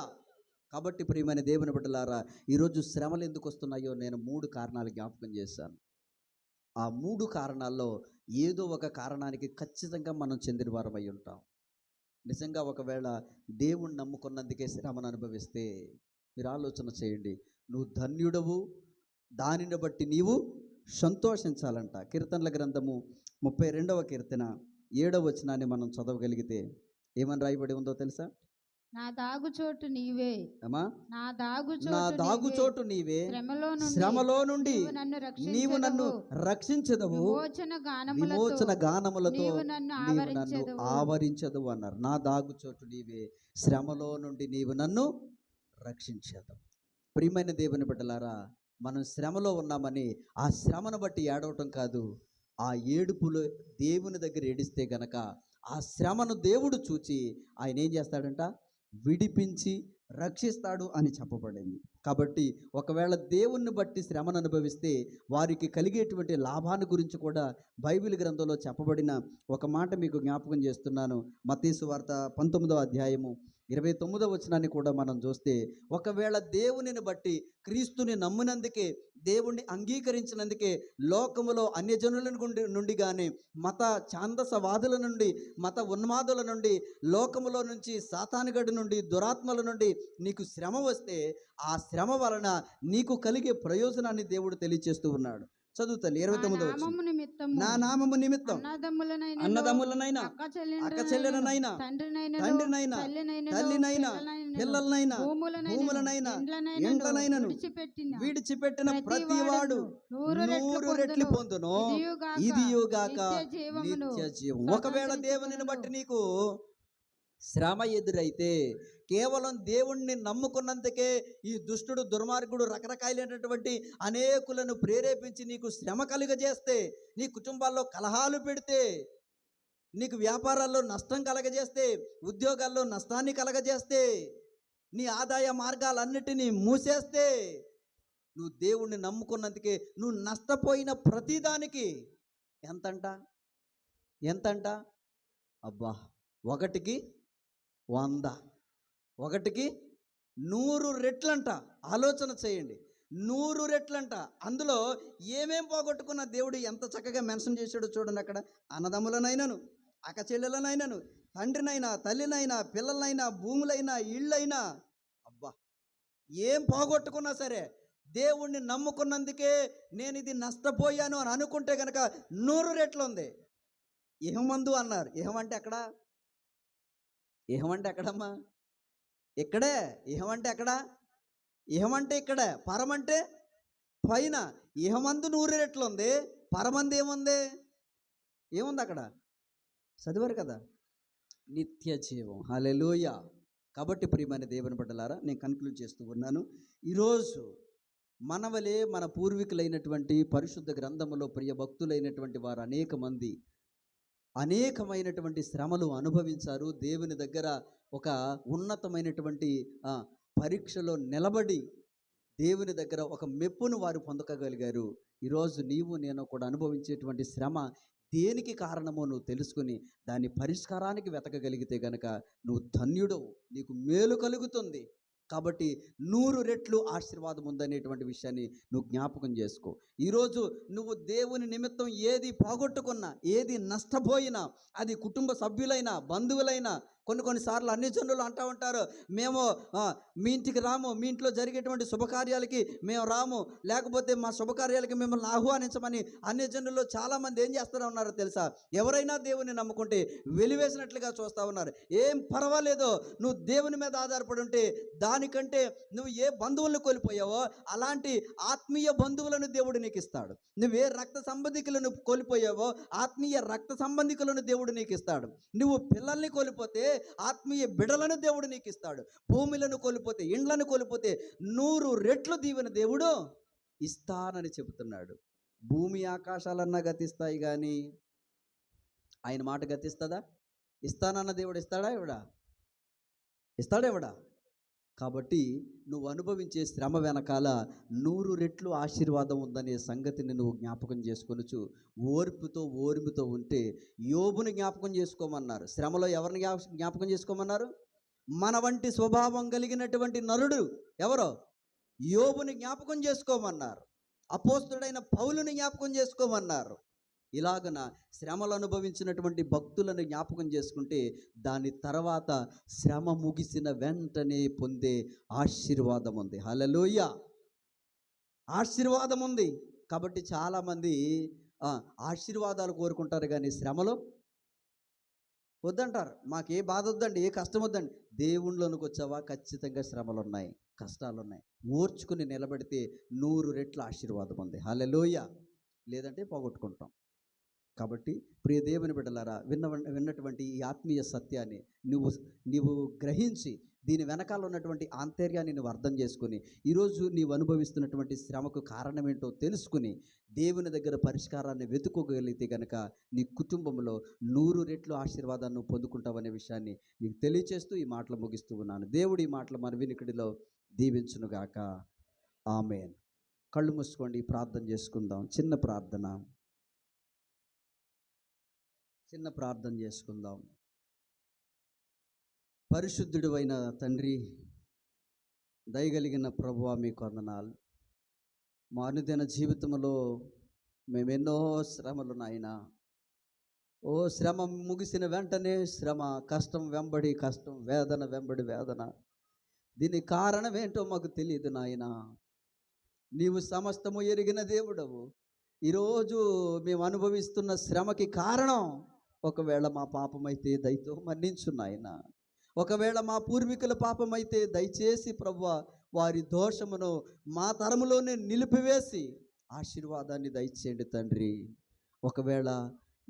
కాబట్టి ప్రియమైన దేవుని బిడ్డలారా, ఈరోజు శ్రమలు ఎందుకు వస్తున్నాయో నేను 3 కారణాలు జ్ఞాపకం చేశాను. ఆ 3 కారణాల్లో ఏదో ఒక కారణానికి ఖచ్చితంగా మనం చెందిన వారం అయి ఉంటాం. నిజంగా ఒకవేళ దేవుణ్ణి నమ్ముకున్నందుకే శ్రమను అనుభవిస్తే మీరు ఆలోచన చేయండి, నువ్వు ధన్యుడవు, దానిని బట్టి నీవు సంతోషించాలంట. కీర్తనల గ్రంథము 32వ కీర్తన 7వ వచనాన్ని మనం చదవగలిగితే ఏమని రాయబడి ఉందో తెలుసా? నా దాగుచోటు నీవే, అమ్మా, నా నా దాగుచోటు నీవే, శ్రమలో నుండి నీవు నన్ను రక్షించదవు, విమోచన గానములతో నీవు నన్ను ఆవరించదు అన్నారు. నా దాగుచోటు నీవే, శ్రమలో నుండి నీవు నన్ను రక్షించదవు. ప్రియమైన దేవుని బిడ్డలారా, మనం శ్రమలో ఉన్నామని ఆ శ్రమను బట్టి ఏడవటం కాదు, ఆ ఏడుపులో దేవుని దగ్గర ఏడిస్తే గనక ఆ శ్రమను దేవుడు చూచి ఆయన ఏం చేస్తాడంట? విడిపించి రక్షిస్తాడు అని చెప్పబడింది. కాబట్టి ఒకవేళ దేవుణ్ణి బట్టి శ్రమను అనుభవిస్తే వారికి కలిగేటువంటి లాభాన్ని గురించి కూడా బైబిల్ గ్రంథంలో చెప్పబడిన ఒక మాట మీకు జ్ఞాపకం చేస్తున్నాను. మత్తయి సువార్త 19వ అధ్యాయము 29వ వచనాన్ని కూడా మనం చూస్తే, ఒకవేళ దేవునిని బట్టి క్రీస్తుని నమ్మినందుకే, దేవుణ్ణి అంగీకరించినందుకే లోకములో అన్యజనుల నుండి కానీ, మత ఛాందసవాదుల నుండి, మత ఉన్మాదుల నుండి, లోకములో నుంచి, సాతానుగడి నుండి, దురాత్మల నుండి నీకు శ్రమ వస్తే ఆ శ్రమ వలన నీకు కలిగే ప్రయోజనాన్ని దేవుడు తెలియచేస్తూ ఉన్నాడు. చదువు తల్లి 29వ నా నామము నిమిత్తం అన్నదమ్ములనైనా, అక్క చెల్లెలనైనా, తండ్రినైనా, తల్లినైనా, పిల్లలనైనా, భూములనైనా, ఇండ్లనైనను విడిచిపెట్టిన ప్రతివాడు 100 రెట్లు పొందును, ఇదియుగాక నిత్య జీవం. ఒకవేళ దేవునిని బట్టి నీకు శ్రమ ఎదురైతే, కేవలం దేవుణ్ణి నమ్ముకున్నందుకే ఈ దుష్టుడు, దుర్మార్గుడు రకరకాలైనటువంటి అనేకులను ప్రేరేపించి నీకు శ్రమ కలుగజేస్తే, నీ కుటుంబాల్లో కలహాలు పెడితే, నీకు వ్యాపారాల్లో నష్టం కలగజేస్తే, ఉద్యోగాల్లో నష్టాన్ని కలగజేస్తే, నీ ఆదాయ మార్గాలన్నిటినీ మూసేస్తే, నువ్వు దేవుణ్ణి నమ్ముకున్నందుకే నువ్వు నష్టపోయిన ప్రతిదానికి ఎంతంట? అబ్బా, 1కి 100, 1కి 100 రెట్లంట. ఆలోచన చేయండి, 100 రెట్లంట. అందులో ఏమేం పోగొట్టుకున్న దేవుడు ఎంత చక్కగా మెన్షన్ చేశాడో చూడండి. అక్కడ అన్నదమ్ములనైనాను, అక్క చెల్లెలనైనాను, తండ్రినైనా, తల్లినైనా, పిల్లలైనా, భూములైనా, ఇళ్ళైనా, అబ్బా ఏం పోగొట్టుకున్నా సరే దేవుణ్ణి నమ్ముకున్నందుకే నేను ఇది నష్టపోయాను అని అనుకుంటే కనుక 100 రెట్లు ఉంది. ఇహమందు అన్నారు. ఇహమంటే ఎక్కడమ్మా? ఇక్కడే. ఇహమంటే ఎక్కడ? ఇహమంటే ఇక్కడే. పరమంటే పైన. ఇహమందు 100 రెట్లు ఉంది, పరమందు ఏముంది అక్కడ? చదివారు కదా, నిత్య జీవం. హల్లెలూయా. కాబట్టి ప్రియమైన దేవుని బిడ్డలారా, నేను కన్క్లూడ్ చేస్తూ ఉన్నాను. ఈరోజు మనవలే మన పూర్వీకులైనటువంటి పరిశుద్ధ గ్రంథములో ప్రియ భక్తులైనటువంటి వారు అనేక మంది అనేకమైనటువంటి శ్రమలు అనుభవించారు. దేవుని దగ్గర ఒక ఉన్నతమైనటువంటి పరీక్షలో నిలబడి దేవుని దగ్గర ఒక మెప్పును వారు పొందగలిగారు. ఈరోజు నీవు నేను కూడా అనుభవించేటువంటి శ్రమ దేనికి కారణమో నువ్వు తెలుసుకుని దాని పరిష్కారానికి వెతకగలిగితే గనక నువ్వు ధన్యుడవు, నీకు మేలు కలుగుతుంది. కాబట్టి 100 రెట్లు ఆశీర్వాదం ఉందనేటువంటి విషయాన్ని నువ్వు జ్ఞాపకం చేసుకో. ఈరోజు నువ్వు దేవుని నిమిత్తం ఏది పోగొట్టుకున్నా, ఏది నష్టపోయినా, అది కుటుంబ సభ్యులైనా, బంధువులైనా, కొన్నిసార్లు అన్ని జనులు అంటూ ఉంటారు, మేము మీ ఇంటికి రాము, మీ ఇంట్లో జరిగేటువంటి శుభకార్యాలకి మేము రాము, లేకపోతే మా శుభకార్యాలకి మిమ్మల్ని ఆహ్వానించమని అన్ని జనుల్లో చాలామంది ఏం చేస్తూ ఉన్నారో తెలుసా? ఎవరైనా దేవుని నమ్ముకుంటే వెలివేసినట్లుగా చూస్తూ ఉన్నారు. ఏం పర్వాలేదు, నువ్వు దేవుని మీద ఆధారపడి ఉంటే దానికంటే నువ్వు ఏ బంధువులను కోల్పోయావో అలాంటి ఆత్మీయ బంధువులను దేవుడు నీకు ఇస్తాడు. నువ్వే రక్త సంబంధికులను కోల్పోయావో ఆత్మీయ రక్త సంబంధికులను దేవుడు నీకు ఇస్తాడు. నువ్వు పిల్లల్ని కోల్పోతే ఆత్మీయ బిడలను దేవుడు నీకు ఇస్తాడు. భూమిలను కోల్పోతే, ఇండ్లను కోల్పోతే 100 రెట్లు దీవెన దేవుడు ఇస్తానని చెబుతున్నాడు. భూమి ఆకాశాలన్నా గతిస్తాయి కానీ ఆయన మాట గతిస్తుందా? ఇస్తానన్న దేవుడు ఇస్తాడా? ఇస్తాడా? కాబట్టి నువ్వు అనుభవించే శ్రమ వెనకాల 100 రెట్లు ఆశీర్వాదం ఉందనే సంగతిని నువ్వు జ్ఞాపకం చేసుకొనుచు ఓర్పుతో ఉంటే యోబుని జ్ఞాపకం చేసుకోమన్నారు. శ్రమలో ఎవరిని జ్ఞాపకం చేసుకోమన్నారు? మన వంటి స్వభావం కలిగినటువంటి నరుడు ఎవరో యోబుని జ్ఞాపకం చేసుకోమన్నారు. అపోస్తుడైన పౌలుని జ్ఞాపకం చేసుకోమన్నారు. ఇలాగన శ్రమలు అనుభవించినటువంటి భక్తులను జ్ఞాపకం చేసుకుంటే దాని తర్వాత శ్రమ ముగిసిన వెంటనే పొందే ఆశీర్వాదం ఉంది. హల్లెలూయా, ఆశీర్వాదం ఉంది. కాబట్టి చాలామంది ఆశీర్వాదాలు కోరుకుంటారు కానీ శ్రమలో వద్దంటారు. మాకు ఏ బాధ వద్దండి, ఏ కష్టం వద్దండి. దేవుళ్ళలోనికి వచ్చావా, ఖచ్చితంగా శ్రమలు ఉన్నాయి, కష్టాలు ఉన్నాయి. ఓర్చుకుని నిలబడితే 100 రెట్ల ఆశీర్వాదం ఉంది. హల్లెలూయా. లేదంటే పోగొట్టుకుంటాం. కాబట్టి ప్రియ దేవుని బిడ్డలారా, విన్నటువంటి ఈ ఆత్మీయ సత్యాన్ని నీవు గ్రహించి దీని వెనకాల ఉన్నటువంటి ఆంతర్యాన్ని నువ్వు అర్థం చేసుకుని ఈరోజు నీవు అనుభవిస్తున్నటువంటి శ్రమకు కారణం ఏంటో తెలుసుకుని దేవుని దగ్గర పరిష్కారాన్ని వెతుకోగలిగితే కనుక నీ కుటుంబంలో 100 రెట్లు ఆశీర్వాదాన్ని పొందుకుంటావనే విషయాన్ని నీకు తెలియచేస్తూ ఈ మాటలు ముగిస్తూ ఉన్నాను. దేవుడు ఈ మాటలు మన వినికిడిలో దీవించునుగాక. ఆమేన్. కళ్ళు మూసుకోండి, ప్రార్థన చేసుకుందాం. చిన్న ప్రార్థన చేసుకుందాం. పరిశుద్ధుడు అయిన తండ్రి, దయగలిగిన ప్రభువా, మీకు వందనాలు. మా అనుదిన జీవితంలో మేమెన్నో శ్రమలు నాయనా. శ్రమ ముగిసిన వెంటనే శ్రమ, కష్టం వెంబడి కష్టం, వేదన వెంబడి వేదన. దీనికి కారణం ఏంటో మాకు తెలియదు నాయనా. నీవు సమస్తము ఎరిగిన దేవుడవు. ఈరోజు మేము అనుభవిస్తున్న శ్రమకి కారణం ఒకవేళ మా పాపమైతే దయతో మన్నించు నాయనా. ఒకవేళ మా పూర్వీకుల పాపమైతే దయచేసి ప్రభువా వారి దోషమును మా తరములోనే నిలిపివేసి ఆశీర్వాదాన్ని దయచేయండి తండ్రి. ఒకవేళ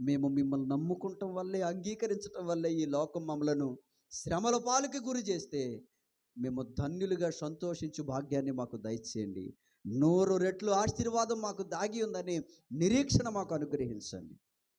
మేము మిమ్మల్ని నమ్ముకుంటాం వల్లే, అంగీకరించటం వల్లే ఈ లోకం మమ్మలను శ్రమల పాలుకి గురి చేస్తే మేము ధన్యులుగా సంతోషించు భాగ్యాన్ని మాకు దయచేయండి. 100 రెట్లు ఆశీర్వాదం మాకు దాగి ఉందని నిరీక్షణ మాకు అనుగ్రహించండి.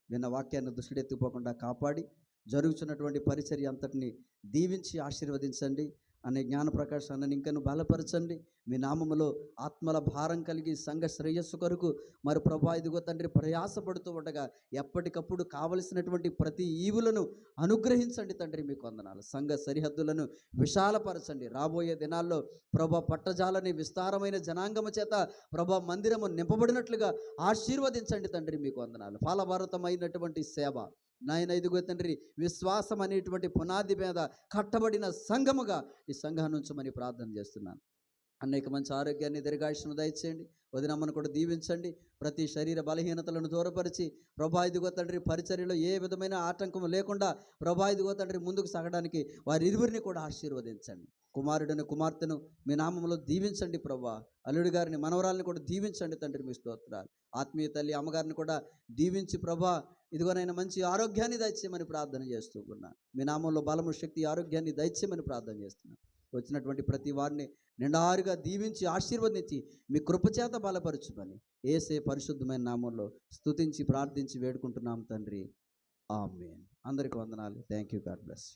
విన్న వాక్యాన్ని దృష్టికెత్తిపోకుండా కాపాడి జరుగుతున్నటువంటి పరిచర్య అంతటిని దీవించి ఆశీర్వదించండి. అనే జ్ఞాన ప్రకాశాన్ని ఇంకను బలపరచండి. మీ నామములో ఆత్మల భారం కలిగి సంఘ శ్రేయస్సు కొరకు మరి ప్రభా ఇదిగో తండ్రి ప్రయాసపడుతూ ఉండగా ఎప్పటికప్పుడు కావలసినటువంటి ప్రతి ఈవులను అనుగ్రహించండి తండ్రి. మీకు వందనాలు. సంఘ సరిహద్దులను విశాలపరచండి. రాబోయే దినాల్లో ప్రభా పట్టజాలని విస్తారమైన జనాంగము చేత ప్రభా మందిరము నింపబడినట్లుగా ఆశీర్వదించండి తండ్రి. మీకు వందనాలు. ఫలభరితమైనటువంటి సేవ నాయన ఇదిగో తండ్రి, విశ్వాసం అనేటువంటి పునాది మీద కట్టబడిన సంఘముగా ఈ సంఘాన్ని ఉంచమని ప్రార్థన చేస్తున్నాను. అనేక మంచి ఆరోగ్యాన్ని, దీర్ఘాయుష్ను దయచేయండి. వదినమ్మను కూడా దీవించండి. ప్రతి శరీర బలహీనతలను దూరపరిచి ప్రభా ఇదిగో తండ్రి పరిచర్యలో ఏ విధమైన ఆటంకం లేకుండా ప్రభా ఇదిగో తండ్రి ముందుకు సాగడానికి వారి ఇరువురిని కూడా ఆశీర్వదించండి. కుమారుడిని, కుమార్తెను మీ నామంలో దీవించండి ప్రభా. అల్లుడి గారిని, మనవరాలను కూడా దీవించండి తండ్రి. మీ స్తోత్రాలు. ఆత్మీయ తల్లి అమ్మగారిని కూడా దీవించి ప్రభా ఇదిగోనైనా మంచి ఆరోగ్యాన్ని దయచేయమని ప్రార్థన చేస్తూ ఉన్నా. మీ నామంలో బలము, శక్తి, ఆరోగ్యాన్ని దయచేయమని ప్రార్థన చేస్తున్నాను. వచ్చినటువంటి ప్రతి వారిని నిండారుగా దీవించి ఆశీర్వదించి మీ కృపచేత బలపరచుమని యేసే పరిశుద్ధమైన నామంలో స్తుతించి ప్రార్థించి వేడుకుంటున్నాం తండ్రి. ఆమేన్. అందరికీ వందనాలు. Thank you. God bless.